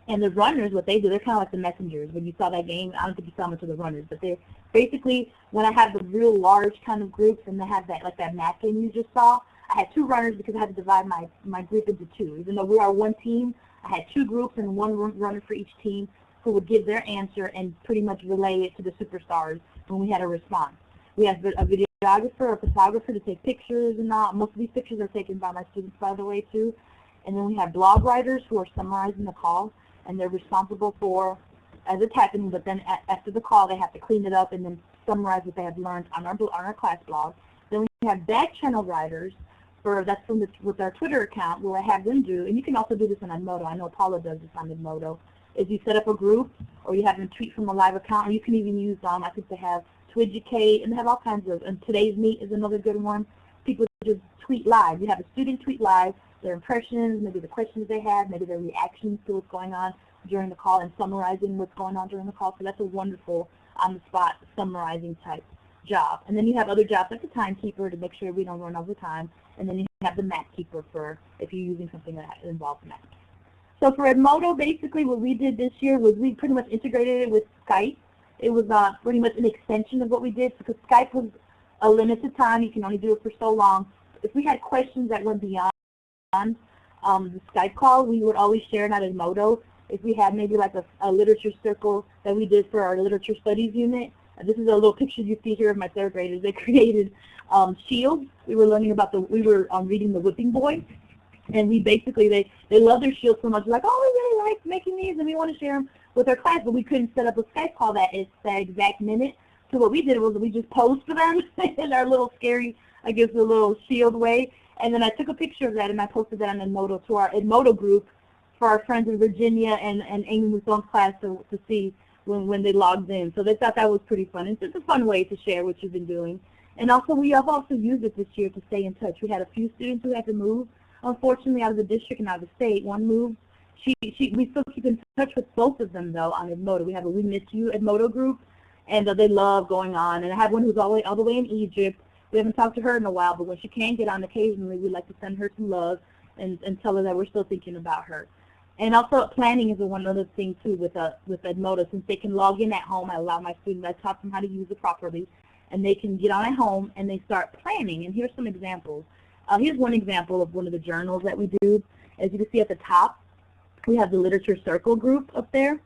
And the runners, what they do, they're kind of like the messengers. When you saw that game, I don't think you saw much of the runners, but they're basically, when I have the real large kind of groups, and they have that, like that math game you just saw, I had 2 runners because I had to divide my group into 2. Even though we are one team, I had 2 groups and 1 runner for each team. who would give their answer and pretty much relay it to the superstars when we had a response. We have a videographer, a photographer to take pictures and all. Most of these pictures are taken by my students, by the way, too. And then we have blog writers who are summarizing the call, and they're responsible for, as it's happening, but then after the call, they have to clean it up and then summarize what they have learned on our class blog. Then we have back channel writers, that's with our Twitter account, where I have them do, and you can also do this on Edmodo. I know Paula does this on Edmodo. Is you set up a group, or you have them tweet from a live account, or you can even use, I think they have to educate, and they have all kinds of, and Today's Meet is another good one. People just tweet live. You have a student tweet live, their impressions, maybe the questions they have, maybe their reactions to what's going on during the call, and summarizing what's going on during the call. So that's a wonderful on-the-spot summarizing type job. And then you have other jobs like the timekeeper to make sure we don't run over time. And then you have the map keeper for if you're using something that involves maps. So for Edmodo, basically what we did this year was we pretty much integrated it with Skype. It was pretty much an extension of what we did because Skype was a limited time. You can only do it for so long. If we had questions that went beyond the Skype call, we would always share it on Edmodo. If we had maybe like a literature circle that we did for our literature studies unit, this is a little picture you see here of my third graders. They created shields. We were learning about we were reading The Whipping Boy, and we basically, they love their shields so much. Like, oh, we really like making these, and we want to share them with our class, but we couldn't set up a Skype call that exact minute. So what we did was we just posed for them in our little scary, I guess, a little shield way. And then I took a picture of that, and I posted that on Edmodo to our Edmodo group for our friends in Virginia and Amy Muson's class to see when they logged in. So they thought that was pretty fun. It's just a fun way to share what you've been doing. And also, we have also used it this year to stay in touch. We had a few students who had to move, unfortunately, out of the district and out of the state. One moved. We still keep in touch with both of them, though, on Edmodo. We have a We Miss You Edmodo group, and they love going on. And I have one who's all the way in Egypt. We haven't talked to her in a while, but when she can get on occasionally, we'd like to send her some love and tell her that we're still thinking about her. And also, planning is one other thing, too, with Edmodo. Since they can log in at home, I allow my students, I taught them how to use it properly, and they can get on at home and they start planning. And here's some examples. Here's one example of one of the journals that we do. As you can see at the top, we have the Literature Circle group up there.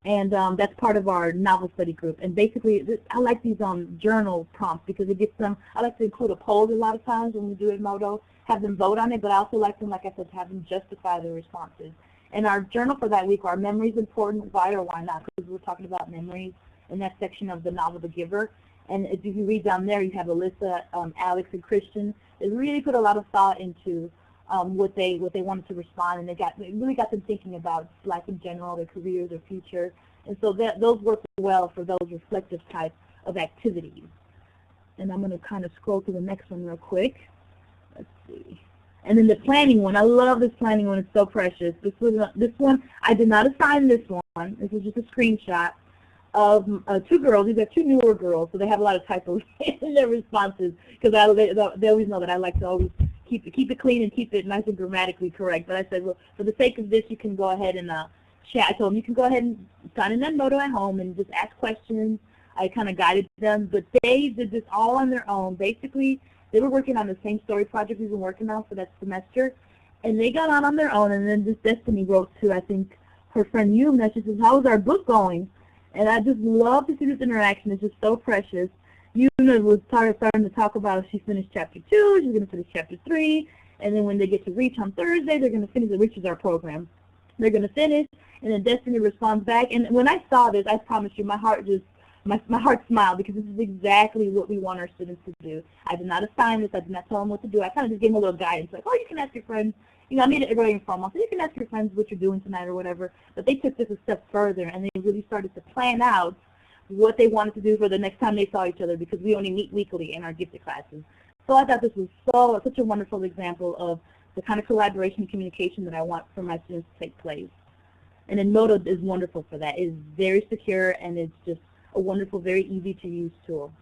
And that's part of our novel study group. And basically, I like these journal prompts because it gets them, I like to include a poll a lot of times when we do Edmodo, have them vote on it, but I also like them, like I said, to have them justify their responses. And our journal for that week, our memories important, why or why not, because we're talking about memories in that section of the novel The Giver. And if you read down there, you have Alyssa, Alex, and Christian. They really put a lot of thought into what they wanted to respond, and it really got them thinking about life in general, their career, their future. And so those work well for those reflective type of activities. And I'm going to kind of scroll to the next one real quick. Let's see. And then the planning one, I love this planning one. It's so precious. This one, I did not assign this one. This is just a screenshot of two girls. These are two newer girls, so they have a lot of typos in their responses because they always know that I like to always keep it clean and keep it nice and grammatically correct. But I said, well, for the sake of this, you can go ahead and chat. I told them you can go ahead and sign in Edmodo at home and just ask questions. I kind of guided them, but they did this all on their own. Basically, they were working on the same story project we've been working on for that semester, and they got on their own. And then this Destiny wrote to, I think, her friend Yumna. She says, "How's our book going?" And I just love to see this interaction. It's just so precious. Yumna was starting to talk about she finished chapter 2, she's going to finish chapter 3, and then when they get to Reach on Thursday, they're going to finish. The Reach is our program. They're going to finish, and then Destiny responds back. And when I saw this, I promise you, my heart smiled because this is exactly what we want our students to do. I did not assign this. I did not tell them what to do. I kind of just gave them a little guidance, like, oh, you can ask your friends. You know, I made it very informal, so you can ask your friends what you're doing tonight or whatever. But they took this a step further, and they really started to plan out what they wanted to do for the next time they saw each other, because we only meet weekly in our gifted classes. So I thought this was such a wonderful example of the kind of collaboration and communication that I want for my students to take place. And Edmodo is wonderful for that. It's very secure, and it's just a wonderful, very easy to use tool.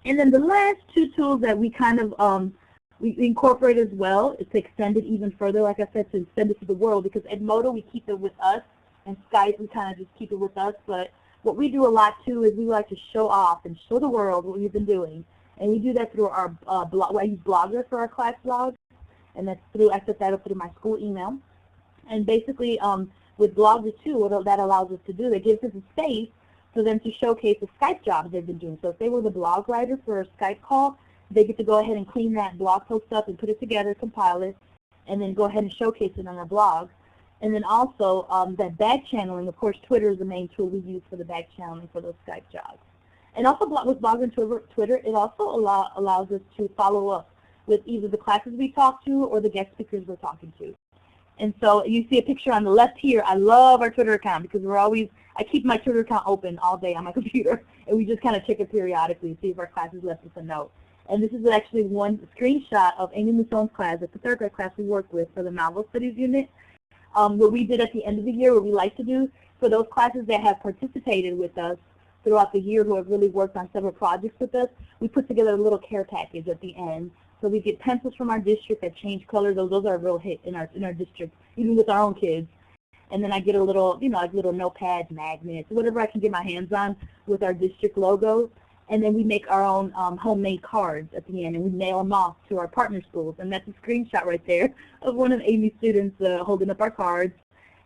And then the last two tools that we kind of we incorporate as well is to extend it even further, like I said, to extend it to the world, because Edmodo, we keep it with us, and Skype, we kind of just keep it with us. But what we do a lot, too, is we like to show off and show the world what we've been doing. And we do that through our blog. I use Blogger for our class blog, and that's through, I set that up through my school email. And basically, with bloggers too, what that allows us to do, it gives us a space for them to showcase the Skype jobs they've been doing. So if they were the blog writer for a Skype call, they get to go ahead and clean that blog post up and put it together, compile it, and then go ahead and showcase it on our blog. And then also that back channeling, of course, Twitter is the main tool we use for the back channeling for those Skype jobs. And also with Blogger and Twitter, it also allows us to follow up with either the classes we talk to or the guest speakers we're talking to. And so you see a picture on the left here. I love our Twitter account because I keep my Twitter account open all day on my computer, and we just kind of check it periodically to see if our classes left us a note. And this is actually one screenshot of Amy Mussone's class. It's the third grade class we work with for the Novel Studies unit. What we did at the end of the year, what we like to do for those classes that have participated with us throughout the year, who have really worked on several projects with us, we put together a little care package at the end. So we get pencils from our district that change colors. Those are a real hit in our district, even with our own kids. And then I get a little, like little notepads, magnets, whatever I can get my hands on with our district logo. And then we make our own homemade cards at the end, and we mail them off to our partner schools. And that's a screenshot right there of one of Amy's students holding up our cards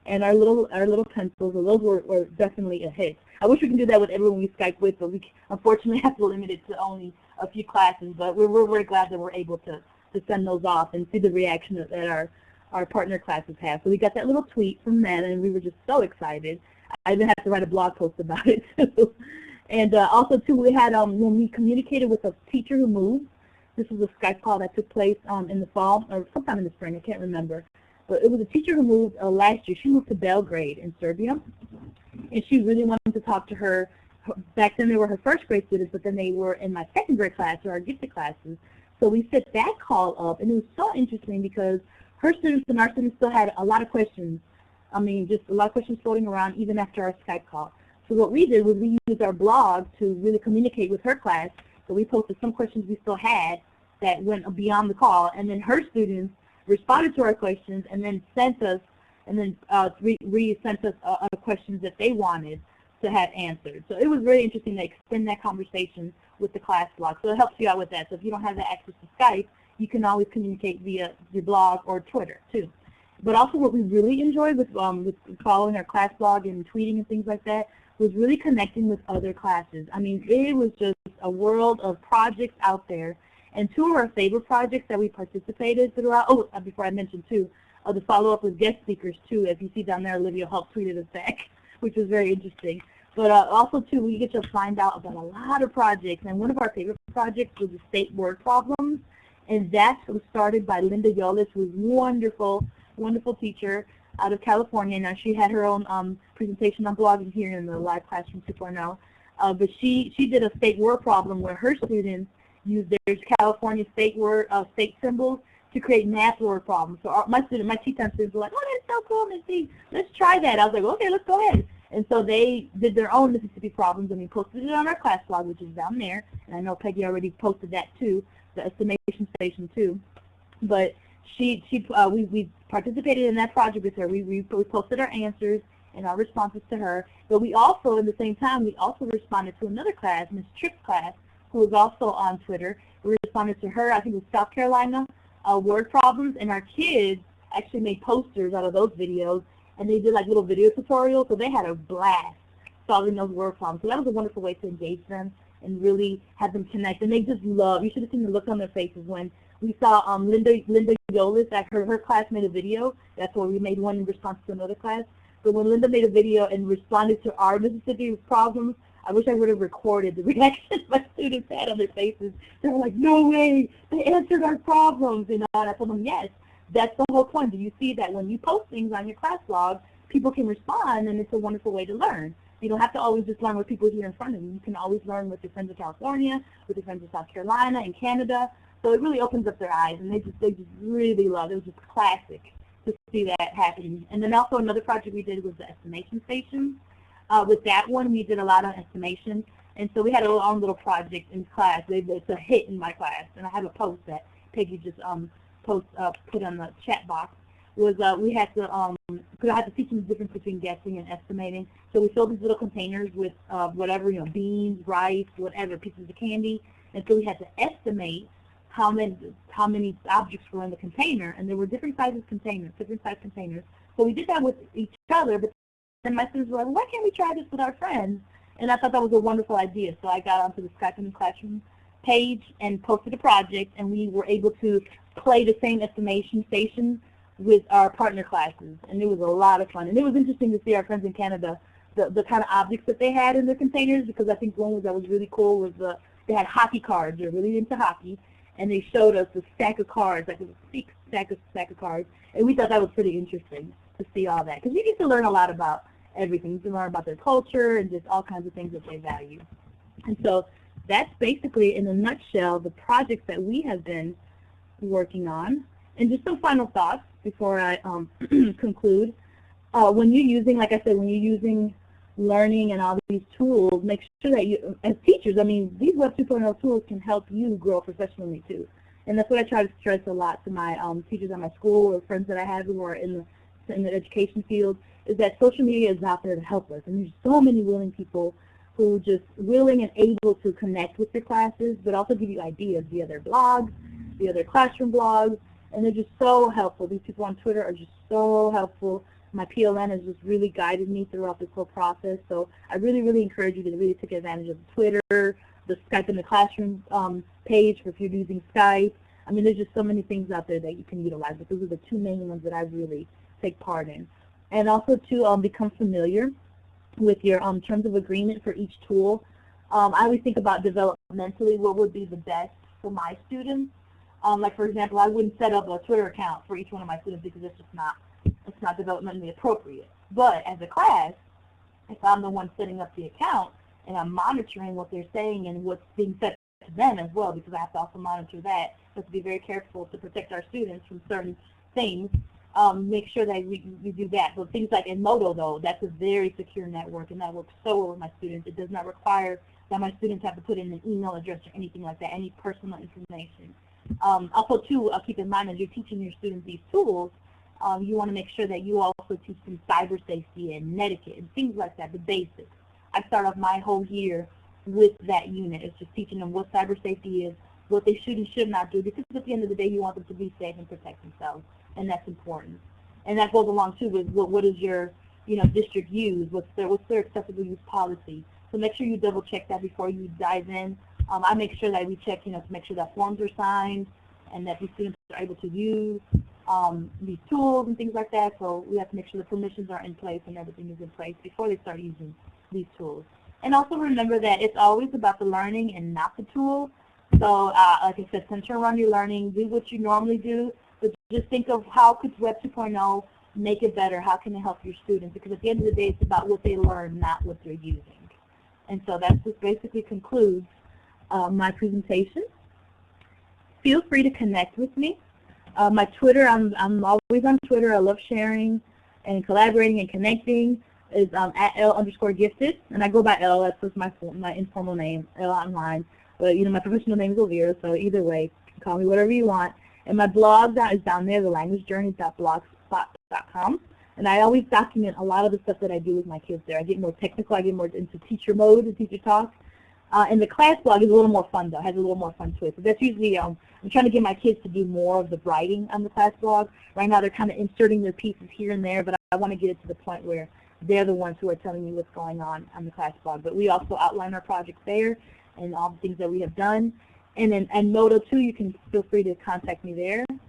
and our little pencils. And those were definitely a hit. I wish we could do that with everyone we Skype with, but we unfortunately have to limit it to only a few classes. But we're very glad that we're able to send those off and see the reaction that our partner classes have. So we got that little tweet from them, and we were just so excited. I even had to write a blog post about it too. And also, too, we had, when we communicated with a teacher who moved, this was a Skype call that took place in the fall, or sometime in the spring, I can't remember. But it was a teacher who moved last year. She moved to Belgrade in Serbia, and she really wanted to talk to her. Back then, they were her first grade students, but then they were in my second grade class, or our gifted classes. So we set that call up, and it was so interesting because her students and our students still had a lot of questions. I mean, just a lot of questions floating around even after our Skype call. So what we did was we used our blog to really communicate with her class. So we posted some questions we still had that went beyond the call, and then her students responded to our questions and then sent us, and then re-sent us other questions that they wanted to have answered. So it was very interesting to extend that conversation with the class blog. So it helps you out with that. So if you don't have the access to Skype, you can always communicate via your blog or Twitter too. But also what we really enjoyed with following our class blog and tweeting and things like that was really connecting with other classes. I mean, it was just a world of projects out there. And two of our favorite projects that we participated throughout, before I mentioned too, the follow-up with guest speakers too. As you see down there, Olivia helped tweeted us back, which was very interesting. But also too, we get to find out about a lot of projects. And one of our favorite projects was the state word problems. And that was started by Linda Yolis, who's wonderful, wonderful teacher out of California. Now she had her own presentation on blogging here in the Live Classroom 2.0. But she did a state word problem where her students used their California state symbols to create math word problems. So my T-time students were like, oh, that's so cool, Missy. Let's try that. I was like, okay, let's go ahead. And so they did their own Mississippi problems, and we posted it on our class blog, which is down there. And I know Peggy already posted that too, the estimation station too. But we participated in that project with her. We posted our answers and our responses to her. But we also, at the same time, we also responded to another class, Ms. Tripp's class, who was also on Twitter. We responded to her, I think it was South Carolina, word problems, and our kids actually made posters out of those videos, and they did like little video tutorials, so they had a blast solving those word problems. So that was a wonderful way to engage them and really have them connect. And they just love, you should have seen the look on their faces when we saw Linda Yolis, that her class made a video. That's why we made one in response to another class. But when Linda made a video and responded to our Mississippi problems, I wish I would have recorded the reactions my students had on their faces. They were like, no way, they answered our problems. You know, and I told them, yes, that's the whole point. Do you see that when you post things on your class blog, people can respond, and it's a wonderful way to learn. You don't have to always just learn with people here in front of you. You can always learn with your friends in California, with your friends in South Carolina and Canada. So it really opens up their eyes, and they just really love it. It was just classic to see that happening. And then also another project we did was the estimation station. With that one, we did a lot of estimation, and so we had our own little project in class. It's a hit in my class, and I have a post that Peggy just put on the chat box. Was we had to because I had to teach them the difference between guessing and estimating. So we filled these little containers with whatever, beans, rice, whatever, pieces of candy, and so we had to estimate how many objects were in the container, and there were different size containers. So we did that with each other, but then my students were like, why can't we try this with our friends? And I thought that was a wonderful idea. So I got onto the Skype in the Classroom page and posted a project, and we were able to play the same estimation station with our partner classes, and it was a lot of fun. And it was interesting to see our friends in Canada, the kind of objects that they had in their containers, because I think one that was really cool was they had hockey cards. They're really into hockey, and they showed us a stack of cards, like a big stack of cards, and we thought that was pretty interesting to see all that, because we get to learn a lot about everything. We can learn about their culture and just all kinds of things that they value. And so that's basically, in a nutshell, the projects that we have been working on. And just some final thoughts before I conclude. When you're using, like I said, when you're using learning and all these tools, make sure that you, as teachers, I mean, these Web 2.0 tools can help you grow professionally too. And that's what I try to stress a lot to my teachers at my school or friends that I have who are in the education field, is that social media is out there to help us. And there's so many willing people who are just willing and able to connect with their classes, but also give you ideas via their blogs, via their classroom blogs, and they're just so helpful. These people on Twitter are just so helpful. My PLN has just really guided me throughout this whole process. So I really, really encourage you to really take advantage of Twitter, the Skype in the Classroom page for if you're using Skype. I mean, there's just so many things out there that you can utilize, but those are the two main ones that I really take part in. And also to become familiar with your terms of agreement for each tool. I always think about developmentally what would be the best for my students. Like, for example, I wouldn't set up a Twitter account for each one of my students because it's not developmentally appropriate. But as a class, if I'm the one setting up the account and I'm monitoring what they're saying and what's being said to them as well, because I have to also monitor that, so to be very careful to protect our students from certain things, make sure that we do that. But things like Edmodo, though, that's a very secure network, and that works so well with my students. It does not require that my students have to put in an email address or anything like that, any personal information. Also, too, keep in mind as you're teaching your students these tools, you want to make sure that you also teach them cyber safety and netiquette and things like that, the basics. I start off my whole year with that unit. It's just teaching them what cyber safety is, what they should and should not do, because at the end of the day, you want them to be safe and protect themselves, and that's important. And that goes along, too, with what is your district use, what's their acceptable use policy. So make sure you double check that before you dive in. I make sure that we check, to make sure that forms are signed and that these students are able to use these tools and things like that. So we have to make sure the permissions are in place and everything is in place before they start using these tools. And also remember that it's always about the learning and not the tool. So like I said, center around your learning, do what you normally do, but just think of how could Web 2.0 make it better, how can it help your students, because at the end of the day, it's about what they learn, not what they're using. And so that just basically concludes my presentation. Feel free to connect with me. My Twitter, I'm always on Twitter. I love sharing and collaborating and connecting. Is at L_gifted, and I go by L. That's just my informal name, L online. But my professional name is Elvira, so either way, you can call me whatever you want. And my blog is down there, thelanguagejourney.blogspot.com. And I always document a lot of the stuff that I do with my kids there. I get more technical. I get more into teacher mode and teacher talk. And the class blog is a little more fun, though. It has a little more fun to it. So that's usually, I'm trying to get my kids to do more of the writing on the class blog. Right now they're kind of inserting their pieces here and there, but I want to get it to the point where they're the ones who are telling me what's going on the class blog. But we also outline our projects there and all the things that we have done. And then Edmodo, too, you can feel free to contact me there. It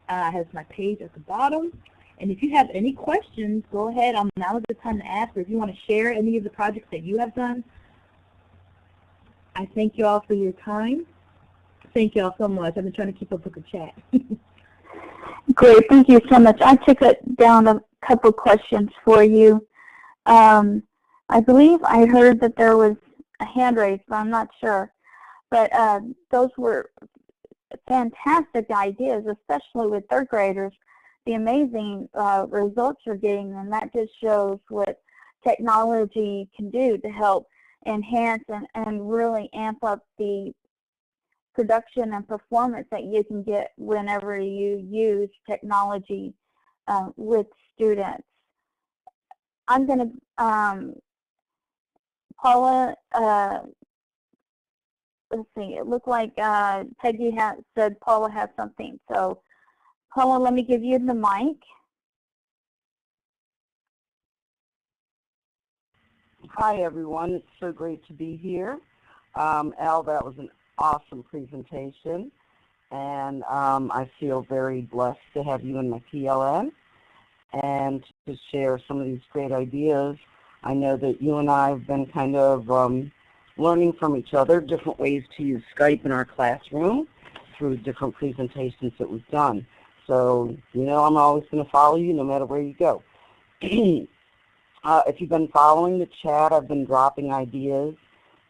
has my page at the bottom. And if you have any questions, go ahead. Now is the time to ask, or if you want to share any of the projects that you have done. I thank you all for your time. Thank you all so much. I've been trying to keep up with the chat. Great. Thank you so much. I took down a couple questions for you. I believe I heard that there was a hand raised, but I'm not sure. But those were fantastic ideas, especially with third graders. The amazing results you're getting, and that just shows what technology can do to help enhance and really amp up the production and performance that you can get whenever you use technology with students. I'm going to, Paula, let's see, it looked like Peggy said Paula has something. So, Paula, let me give you the mic. Hi, everyone. It's so great to be here. Al, that was an awesome presentation, and I feel very blessed to have you in my PLN and to share some of these great ideas. I know that you and I have been kind of learning from each other different ways to use Skype in our classroom through different presentations that we've done. So, you know, I'm always going to follow you no matter where you go. If you've been following the chat, I've been dropping ideas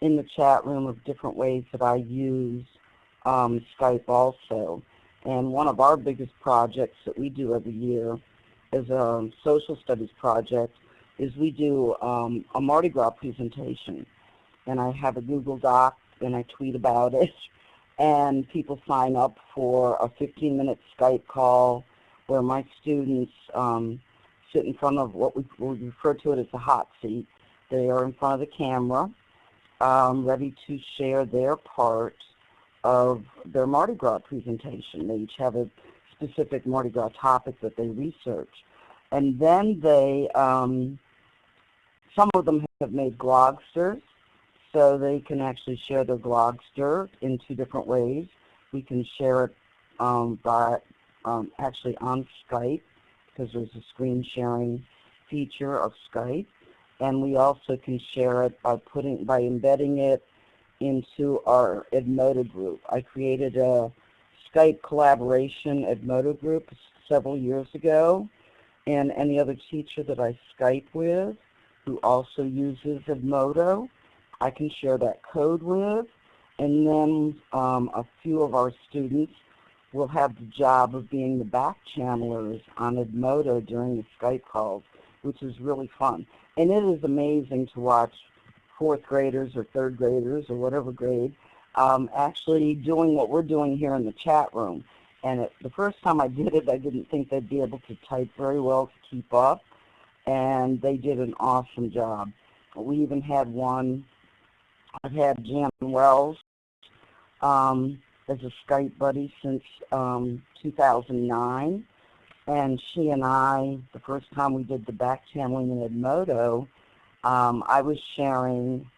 in the chat room of different ways that I use Skype also. And one of our biggest projects that we do every year is a social studies project is we do a Mardi Gras presentation. And I have a Google Doc and I tweet about it. And people sign up for a 15-minute Skype call where my students sit in front of what we refer to it as a hot seat. They are in front of the camera, ready to share their part of their Mardi Gras presentation. They each have a specific Mardi Gras topic that they research. And then they, some of them have made glogsters, so they can actually share their glogster in two different ways. We can share it actually on Skype, because there's a screen sharing feature of Skype, and we also can share it by embedding it into our Edmodo group. I created a Skype collaboration Edmodo group several years ago, and any other teacher that I Skype with who also uses Edmodo, I can share that code with, and then a few of our students will have the job of being the back channelers on Edmodo during the Skype calls, which is really fun. And it is amazing to watch fourth graders or third graders or whatever grade actually doing what we're doing here in the chat room. And the first time I did it, I didn't think they'd be able to type very well to keep up, and they did an awesome job. We even had one, I've had Jan Wells as a Skype buddy since 2009, and she and I, the first time we did the back channeling in Edmodo, I was sharing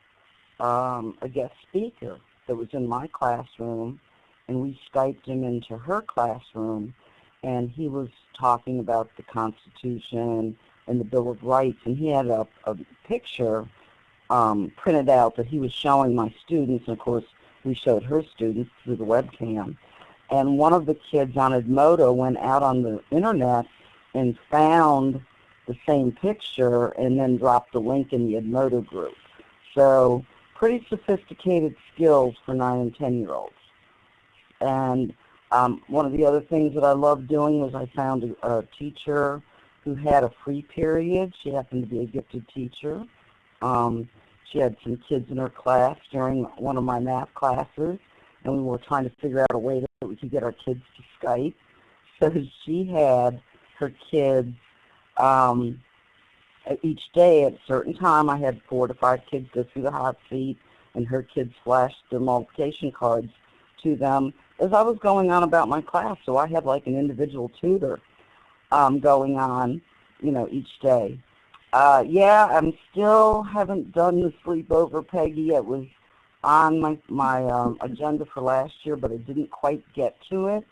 a guest speaker that was in my classroom, and we Skyped him into her classroom, and he was talking about the Constitution and the Bill of Rights, and he had a picture printed out that he was showing my students, and of course we showed her students through the webcam. And one of the kids on Edmodo went out on the internet and found the same picture and then dropped the link in the Edmodo group. So pretty sophisticated skills for 9 and 10-year-olds. And one of the other things that I loved doing was I found a teacher who had a free period. She happened to be a gifted teacher. She had some kids in her class during one of my math classes, and we were trying to figure out a way that we could get our kids to Skype. So she had her kids each day at a certain time. I had 4 to 5 kids go through the hot seat, and her kids flashed their multiplication cards to them as I was going on about my class. So I had like an individual tutor going on, you know, each day. Yeah, I'm still haven't done the sleepover, Peggy. It was on my agenda for last year, but I didn't quite get to it.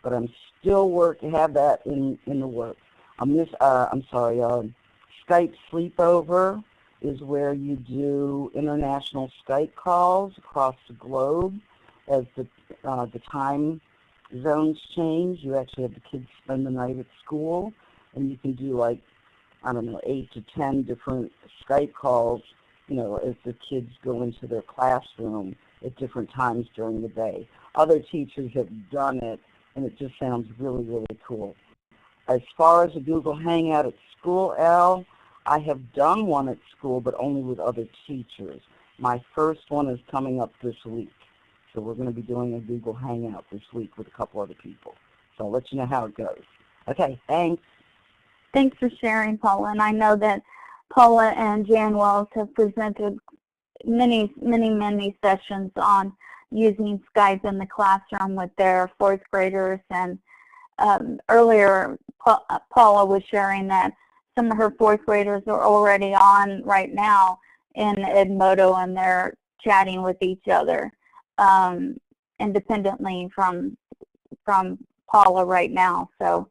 But I'm still have that in the works. Skype Sleepover is where you do international Skype calls across the globe. As the time zones change, you actually have the kids spend the night at school, and you can do like, I don't know, 8 to 10 different Skype calls, you know, as the kids go into their classroom at different times during the day. Other teachers have done it, and it just sounds really, really cool. As far as a Google Hangout at school, Al, I have done one at school, but only with other teachers. My first one is coming up this week. So we're going to be doing a Google Hangout this week with a couple other people. So I'll let you know how it goes. Okay, thanks. Thanks for sharing, Paula. And I know that Paula and Jan Wells have presented many sessions on using Skype in the classroom with their 4th graders. And earlier, Paula was sharing that some of her 4th graders are already on right now in Edmodo, and they're chatting with each other independently from Paula right now. So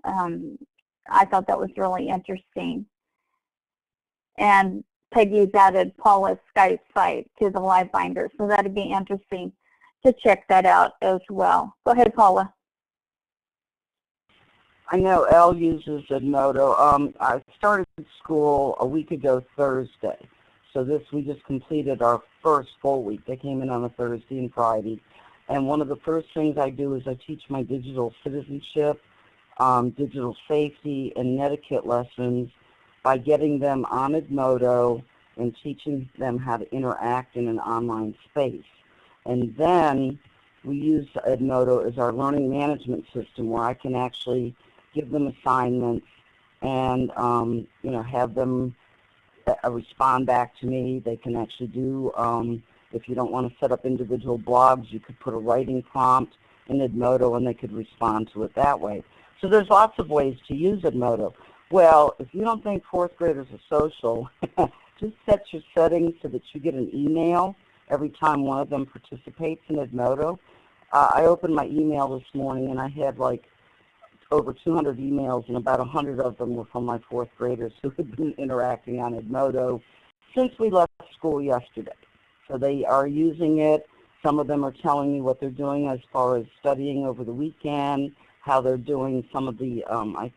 I thought that was really interesting. And Peggy's added Paula's Skype site to the LiveBinder, so that'd be interesting to check that out as well. Go ahead, Paula. I know Elle uses Edmodo. I started school a week ago Thursday, so we just completed our first full week. They came in on a Thursday and Friday, and one of the first things I do is I teach my digital citizenship, digital safety, and etiquette lessons by getting them on Edmodo and teaching them how to interact in an online space. And then we use Edmodo as our learning management system, where I can actually give them assignments and have them respond back to me. They can actually do, if you don't want to set up individual blogs, you could put a writing prompt in Edmodo and they could respond to it that way. So there's lots of ways to use Edmodo. Well, if you don't think fourth graders are social, just set your settings so that you get an email every time one of them participates in Edmodo. I opened my email this morning and I had like over 200 emails, and about 100 of them were from my fourth graders who had been interacting on Edmodo since we left school yesterday. So they are using it. Some of them are telling me what they're doing as far as studying over the weekend, how they're doing some of the, I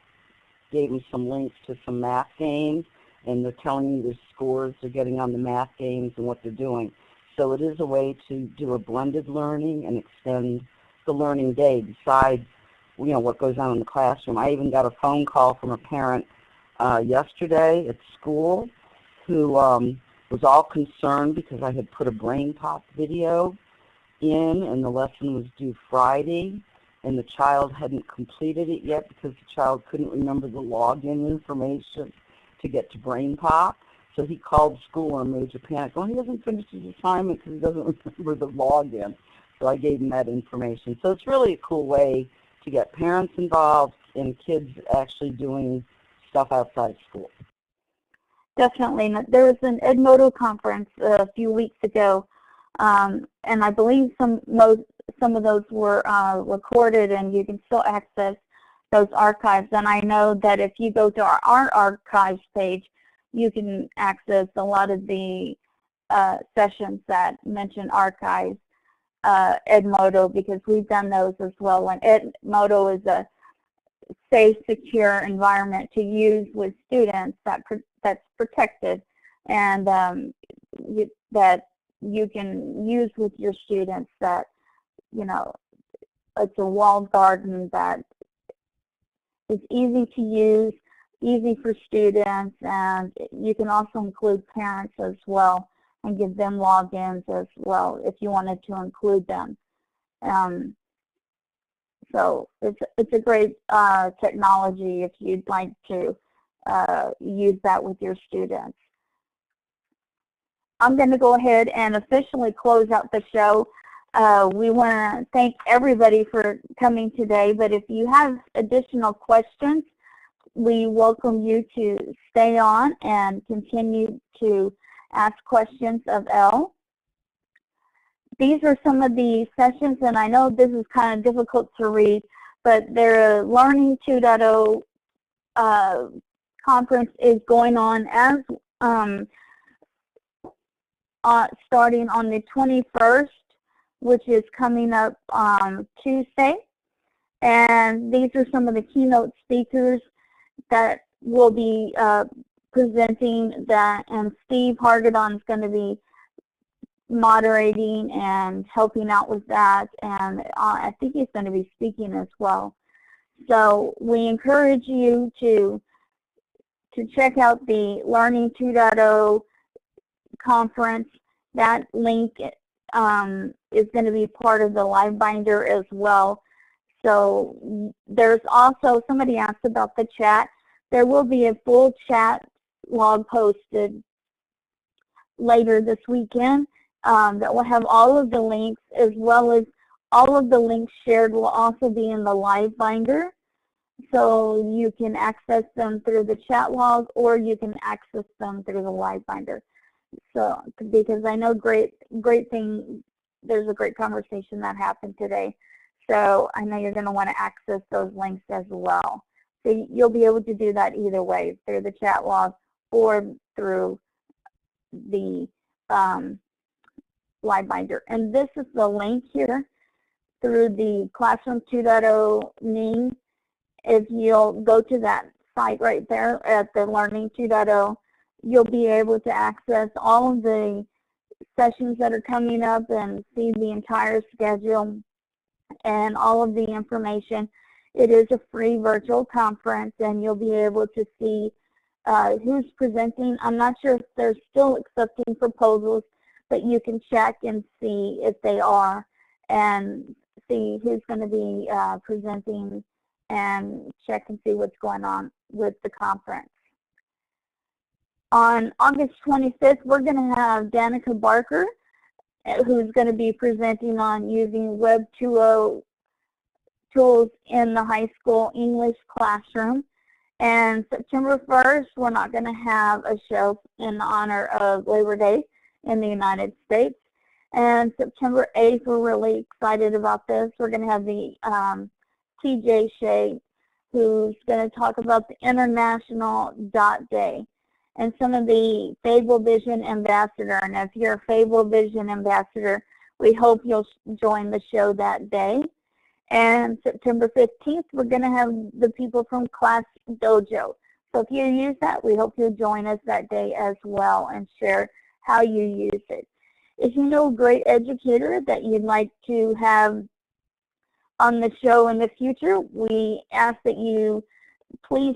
gave them some links to some math games, and they're telling me their scores they're getting on the math games and what they're doing. So it is a way to do a blended learning and extend the learning day besides what goes on in the classroom. I even got a phone call from a parent yesterday at school who was all concerned because I had put a brain pop video in and the lesson was due Friday and the child hadn't completed it yet because the child couldn't remember the login information to get to brain pop. So he called school in a major panic. Oh, he hasn't finished his assignment because he doesn't remember the login. So I gave him that information. So it's really a cool way to get parents involved and kids actually doing stuff outside of school. Definitely. There was an Edmodo Conference a few weeks ago, and I believe some of those were recorded, and you can still access those archives. And I know that if you go to our archives page, you can access a lot of the sessions that mention archives. Edmodo, because we've done those as well. And Edmodo is a safe, secure environment to use with students that's protected and that you can use with your students. That it's a walled garden that is easy to use, easy for students, and you can also include parents as well and give them logins as well if you wanted to include them. So it's a great technology if you'd like to use that with your students. I'm going to go ahead and officially close out the show. We want to thank everybody for coming today, but if you have additional questions, we welcome you to stay on and continue to ask questions of Elle. These are some of the sessions, and I know this is kind of difficult to read, but their Learning 2.0 conference is going on as starting on the 21st, which is coming up Tuesday. And these are some of the keynote speakers that will be presenting that, and Steve Hargadon is going to be moderating and helping out with that, and I think he's going to be speaking as well. So we encourage you to check out the Learning 2.0 conference. That link is going to be part of the LiveBinder as well. So there's also, somebody asked about the chat. There will be a full chat log posted later this weekend that will have all of the links, as well as all of the links shared will also be in the LiveBinder. So you can access them through the chat log, or you can access them through the LiveBinder. So, because I know great thing, there's a great conversation that happened today. So I know you're going to want to access those links as well. So you'll be able to do that either way, through the chat log or through the Whiteboard. And this is the link here through the Classroom 2.0 name. If you'll go to that site right there at the Learning 2.0, you'll be able to access all of the sessions that are coming up and see the entire schedule and all of the information. It is a free virtual conference, and you'll be able to see who's presenting. I'm not sure if they're still accepting proposals, but you can check and see if they are and see who's going to be presenting and check and see what's going on with the conference. On August 25th, we're going to have Danica Barker, who's going to be presenting on using Web 2.0 tools in the high school English classroom. And September 1st, we're not going to have a show in honor of Labor Day in the United States. And September 8th, we're really excited about this. We're going to have the TJ Shea, who's going to talk about the International Dot Day and some of the Fable Vision Ambassador. And if you're a Fable Vision Ambassador, we hope you'll join the show that day. And September 15th, we're going to have the people from Class Dojo. So if you use that, we hope you'll join us that day as well and share how you use it. If you know a great educator that you'd like to have on the show in the future, we ask that you please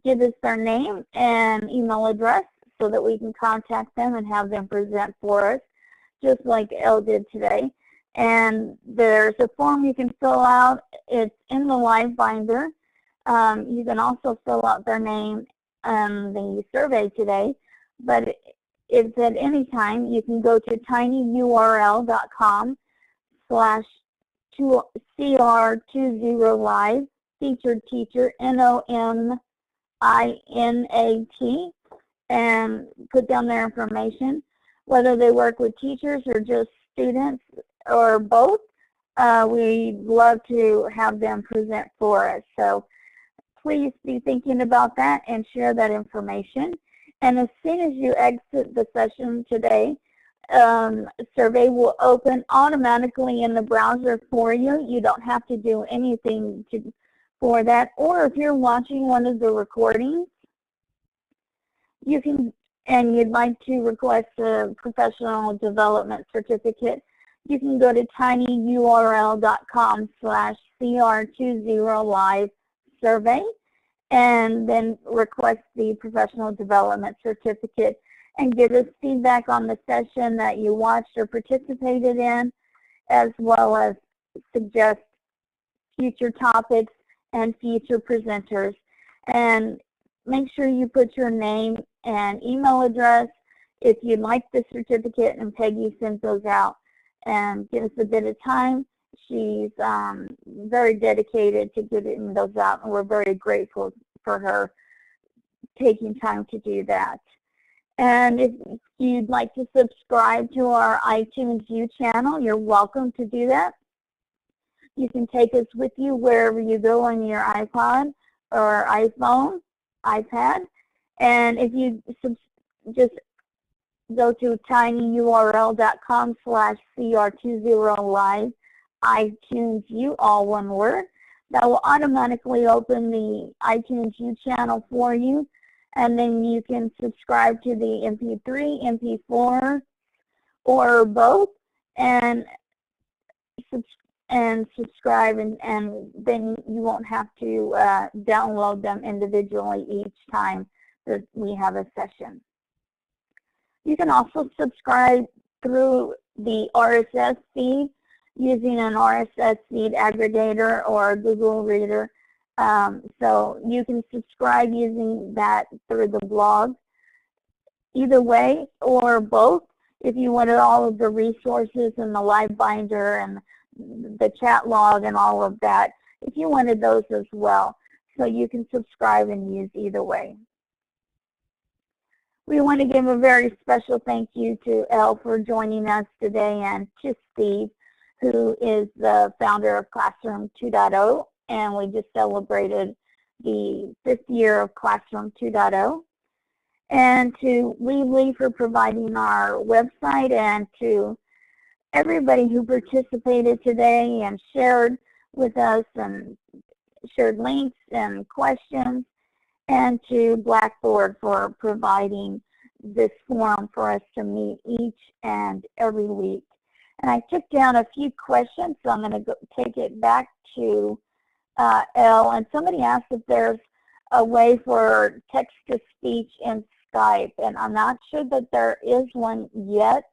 give us their name and email address so that we can contact them and have them present for us, just like Elle did today. And there's a form you can fill out. It's in the live binder. You can also fill out their name on the survey today. But if at any time, you can go to tinyurl.com/CR20Live, featured teacher, NOMINAT, and put down their information, whether they work with teachers or just students or both. We'd love to have them present for us. So please be thinking about that and share that information. And as soon as you exit the session today, a survey will open automatically in the browser for you. You don't have to do anything for that. Or if you're watching one of the recordings, you can, and you'd like to request a professional development certificate, you can go to tinyurl.com/CR20Live survey and then request the professional development certificate and give us feedback on the session that you watched or participated in, as well as suggest future topics and future presenters. And make sure you put your name and email address if you'd like the certificate, and Peggy sends those out. And give us a bit of time. She's very dedicated to getting those out, and we're very grateful for her taking time to do that. And if you'd like to subscribe to our iTunes U channel, you're welcome to do that. You can take us with you wherever you go on your iPod or iPhone, iPad. And if you just go to tinyurl.com/CR20Live, iTunes U, all one word. That will automatically open the iTunes U channel for you, and then you can subscribe to the MP3, MP4, or both, and subscribe, and then you won't have to download them individually each time that we have a session. You can also subscribe through the RSS feed using an RSS feed aggregator or a Google Reader. So you can subscribe using that through the blog, either way or both. If you wanted all of the resources and the live binder and the chat log and all of that, if you wanted those as well. So you can subscribe and use either way. We want to give a very special thank you to Elle for joining us today, and to Steve, who is the founder of Classroom 2.0, and we just celebrated the 5th year of Classroom 2.0. And to Lee for providing our website, and to everybody who participated today and shared with us and shared links and questions, and to Blackboard for providing this forum for us to meet each and every week. And I took down a few questions, so I'm going to take it back to Elle. And somebody asked if there's a way for text-to-speech in Skype, and I'm not sure that there is one yet.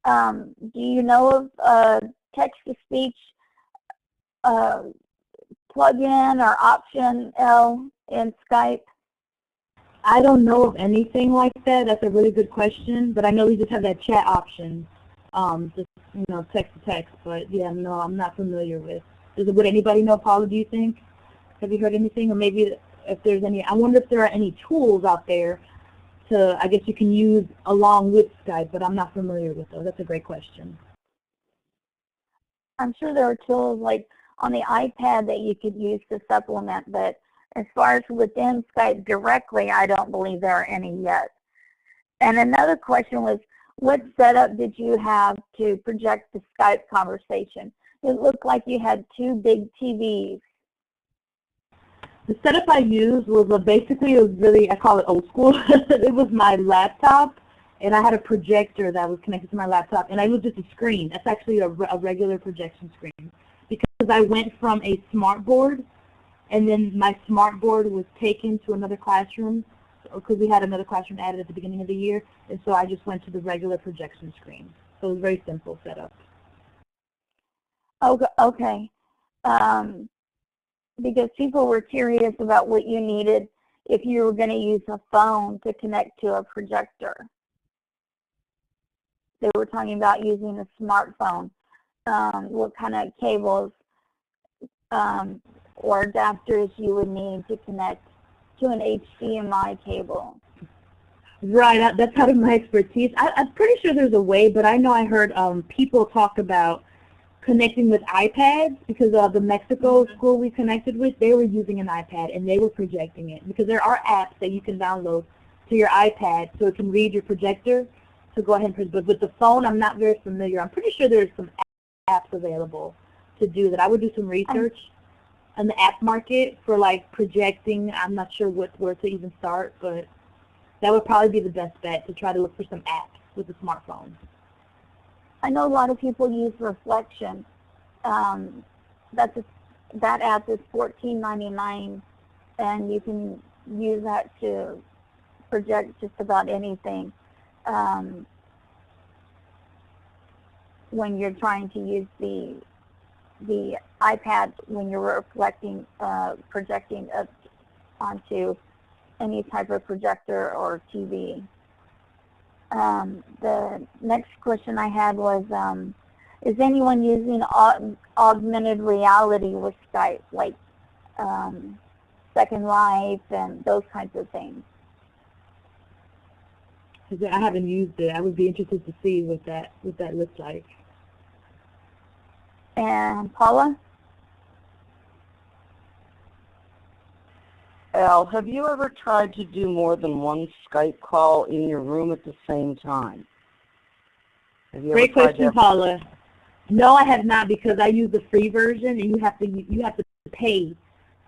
Do you know of text-to-speach plug-in or option, Elle, in Skype? I don't know of anything like that. That's a really good question, but I know we just have that chat option, just, text to text. But yeah, no, I'm not familiar with. Would anybody know, Paula, do you think? Have you heard anything? Or maybe if there's any, I wonder if there are any tools out there I guess you can use along with Skype, but I'm not familiar with those. That's a great question. I'm sure there are tools like on the iPad that you could use to supplement, but as far as within Skype directly, I don't believe there are any yet. And another question was, what setup did you have to project the Skype conversation? It looked like you had 2 big TVs. The setup I used was basically, it was really, I call it old school. It was my laptop, and I had a projector that was connected to my laptop, and I was just a screen. That's actually a regular projection screen. Because I went from a smart board, and then my smart board was taken to another classroom, because we had another classroom added at the beginning of the year, and so I just went to the regular projection screen. So it was a very simple setup. Okay. Because people were curious about what you needed if you were going to use a phone to connect to a projector. They were talking about using a smartphone, what kind of cables or adapters you would need to connect to an HDMI cable. Right, that's out of my expertise. I'm pretty sure there's a way, but I know I heard people talk about connecting with iPads, because the Mexico school we connected with, they were using an iPad and they were projecting it, because there are apps that you can download to your iPad so it can read your projector to go ahead and project. But with the phone, I'm not very familiar. I'm pretty sure there's some apps available to do that. I would do some research on the app market for like projecting. I'm not sure where to even start, but that would probably be the best bet, to try to look for some apps with a smartphone. I know a lot of people use Reflection. That app is $14.99, and you can use that to project just about anything when you're trying to use the iPad when you're projecting up onto any type of projector or TV. The next question I had was, is anyone using augmented reality with Skype, like Second Life and those kinds of things? I haven't used it. I would be interested to see what that looks like. And Paula? Al, have you ever tried to do more than one Skype call in your room at the same time? Great question, Paula. No, I have not, because I use the free version, and you have to pay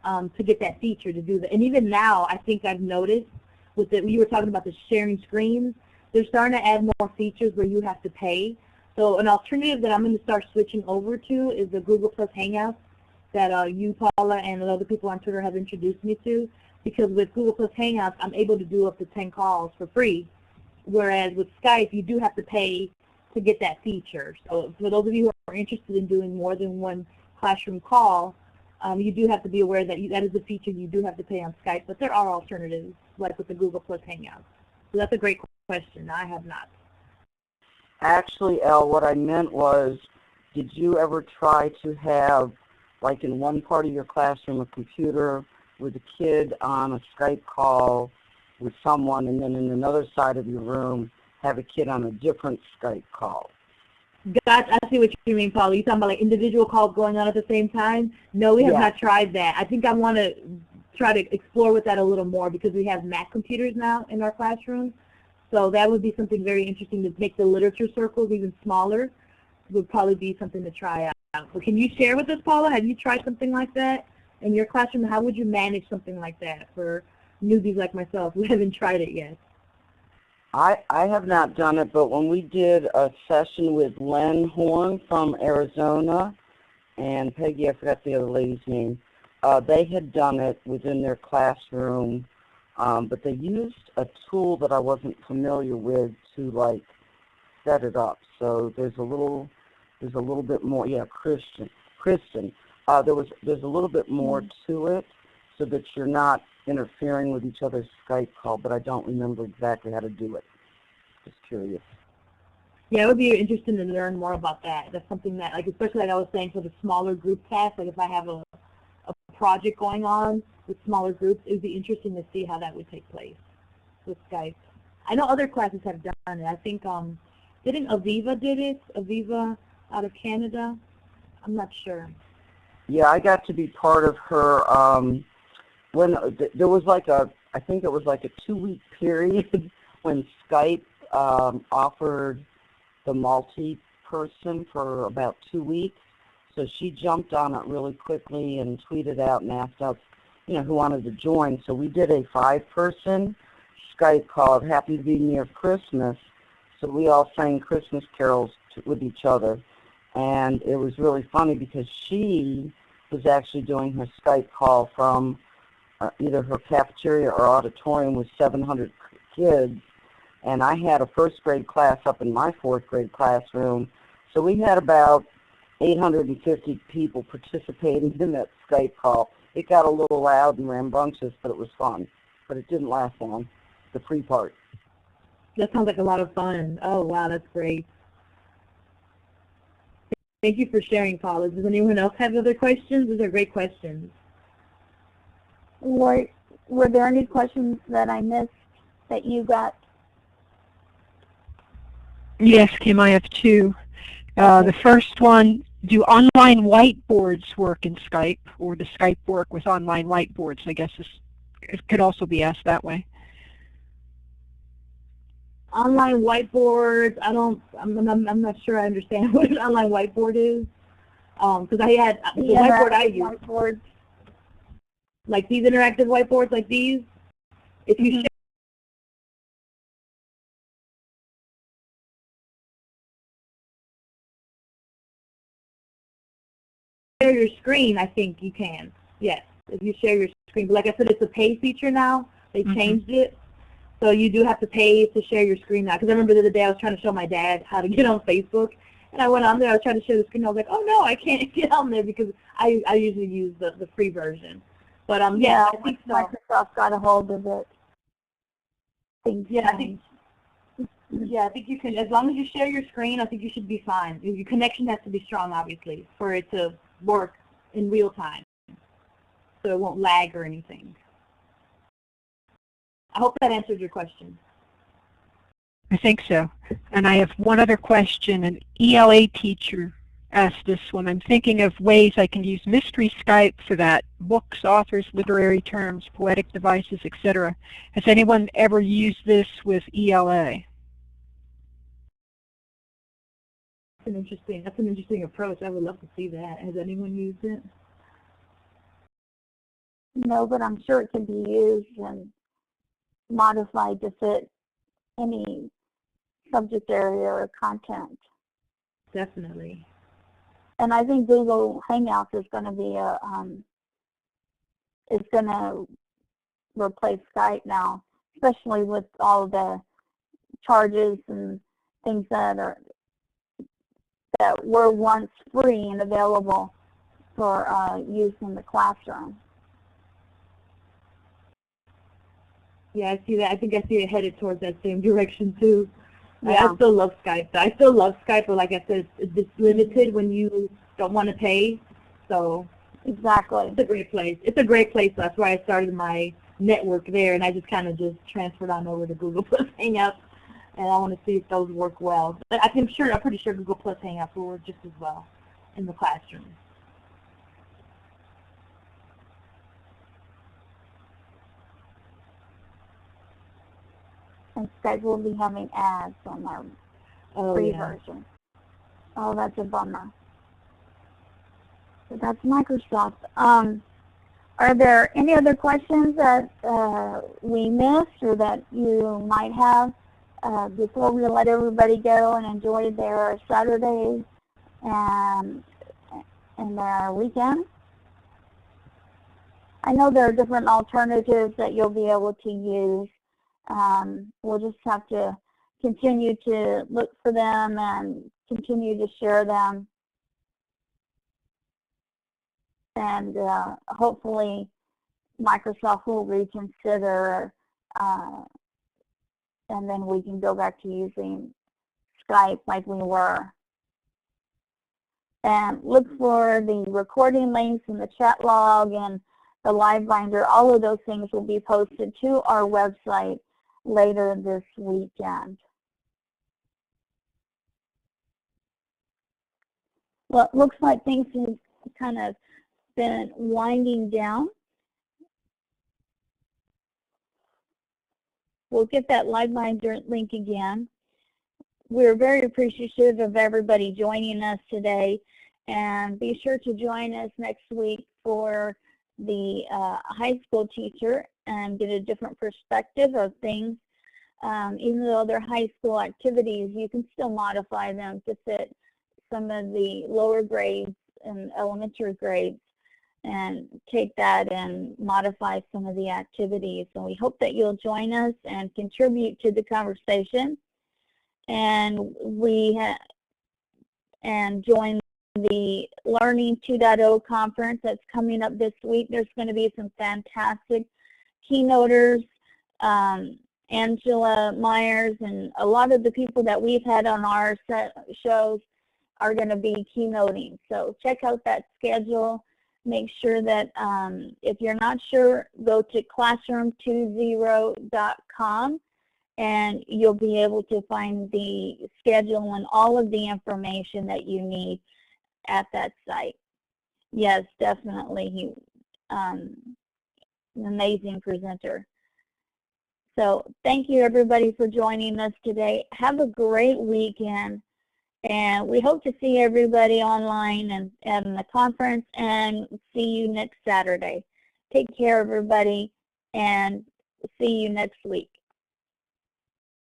to get that feature to do that. And even now, I think I've noticed with you were talking about the sharing screens. They're starting to add more features where you have to pay. So an alternative that I'm going to start switching over to is the Google Plus Hangouts that you, Paula, and other people on Twitter have introduced me to. Because with Google Plus Hangouts, I'm able to do up to 10 calls for free. Whereas with Skype, you do have to pay to get that feature. So for those of you who are interested in doing more than one classroom call, you do have to be aware that that is a feature you do have to pay on Skype. But there are alternatives, like with the Google Plus Hangouts. So that's a great question. I have not. Actually, Elle, what I meant was, did you ever try to have, like in one part of your classroom, a computer with a kid on a Skype call, with someone, and then in another side of your room have a kid on a different Skype call. I see what you mean, Paula. You talking about like individual calls going on at the same time? No, we have not tried that. I think I want to try to explore with that a little more because we have Mac computers now in our classroom. So that would be something very interesting to make the literature circles even smaller. Would probably be something to try out. But can you share with us, Paula? Have you tried something like that in your classroom? How would you manage something like that for newbies like myself who haven't tried it yet? I have not done it, but when we did a session with Len Horn from Arizona and Peggy, I forgot the other lady's name, they had done it within their classroom, but they used a tool that I wasn't familiar with to like set it up. So there's a little bit more. Yeah, Kristen. There's a little bit more to it, so that you're not interfering with each other's Skype call, but I don't remember exactly how to do it. Just curious. Yeah, it would be interesting to learn more about that. That's something that, like, especially like I was saying, for the smaller group tasks, like if I have a project going on with smaller groups, it would be interesting to see how that would take place with Skype. I know other classes have done it. I think, didn't Aviva did it? Aviva out of Canada? I'm not sure. Yeah, I got to be part of her, when there was like I think it was like a 2-week period when Skype offered the multi-person for about 2 weeks. So she jumped on it really quickly and tweeted out and asked us, who wanted to join. So we did a 5-person Skype call. It happened to be near Christmas, so we all sang Christmas carols with each other. And it was really funny because she was actually doing her Skype call from either her cafeteria or auditorium with 700 kids, and I had a first grade class up in my 4th grade classroom, so we had about 850 people participating in that Skype call. It got a little loud and rambunctious, but it was fun, but it didn't last long, the free part. That sounds like a lot of fun. Oh, wow, that's great. Thank you for sharing, Paula. Does anyone else have other questions? These are great questions. Were there any questions that I missed that you got? Yes, Kim, I have 2. The first one, do online whiteboards work in Skype, or does Skype work with online whiteboards? I guess it could also be asked that way. Online whiteboards, I'm not sure I understand what an online whiteboard is. Because I had the whiteboard I used. Whiteboards. Like these interactive whiteboards, like these, if you share your screen, I think you can. Yes, if you share your screen. But like I said, it's a pay feature now. They changed it. So you do have to pay to share your screen now. Because I remember the other day I was trying to show my dad how to get on Facebook. And I went on there, I was trying to share the screen. I was like, oh no, I can't get on there because I usually use the free version. But yeah, I think so. Microsoft got a hold of it. I think you can, as long as you share your screen, I think you should be fine. Your connection has to be strong, obviously, for it to work in real time, so it won't lag or anything. I hope that answered your question. I think so. And I have one other question. An ELA teacher asked this one. I'm thinking of ways I can use Mystery Skype for that. Books, authors, literary terms, poetic devices, etc. Has anyone ever used this with ELA? That's an interesting approach. I would love to see that. Has anyone used it? No, but I'm sure it can be used and modified to fit any subject area or content. Definitely. And I think Google Hangouts is going to be is going to replace Skype now, especially with all the charges and things that were once free and available for use in the classroom. Yeah, I see that. I think I see it headed towards that same direction too. Yeah. I still love Skype. I still love Skype, but like I said, it's limited when you don't want to pay. So exactly, it's a great place. It's a great place. That's why I started my network there, and I just kind of just transferred on over to Google Plus Hangouts, and I want to see if those work well. But I'm pretty sure Google Plus Hangouts will work just as well in the classroom. And Skype will be having ads on our free version. Oh, that's a bummer. So that's Microsoft. Are there any other questions that we missed or that you might have before we let everybody go and enjoy their Saturday and their weekend? I know there are different alternatives that you'll be able to use. We'll just have to continue to look for them and continue to share them. And hopefully Microsoft will reconsider, and then we can go back to using Skype like we were. And look for the recording links in the chat log and the live binder. All of those things will be posted to our website later this weekend. Well, it looks like things have kind of been winding down. We'll get that live binder link again. We're very appreciative of everybody joining us today, and be sure to join us next week for the high school teacher and get a different perspective of things. Even though they're high school activities, you can still modify them to fit some of the lower grades and elementary grades, and take that and modify some of the activities. So we hope that you'll join us and contribute to the conversation, and join the Learning 2.0 conference that's coming up this week. There's going to be some fantastic keynoters. Angela Myers and a lot of the people that we've had on our shows are going to be keynoting. So check out that schedule. Make sure that if you're not sure, go to classroom20.com and you'll be able to find the schedule and all of the information that you need at that site. Yes, definitely. He's an amazing presenter. So thank you, everybody, for joining us today. Have a great weekend, and we hope to see everybody online and at the conference, and see you next Saturday. Take care, everybody, and see you next week.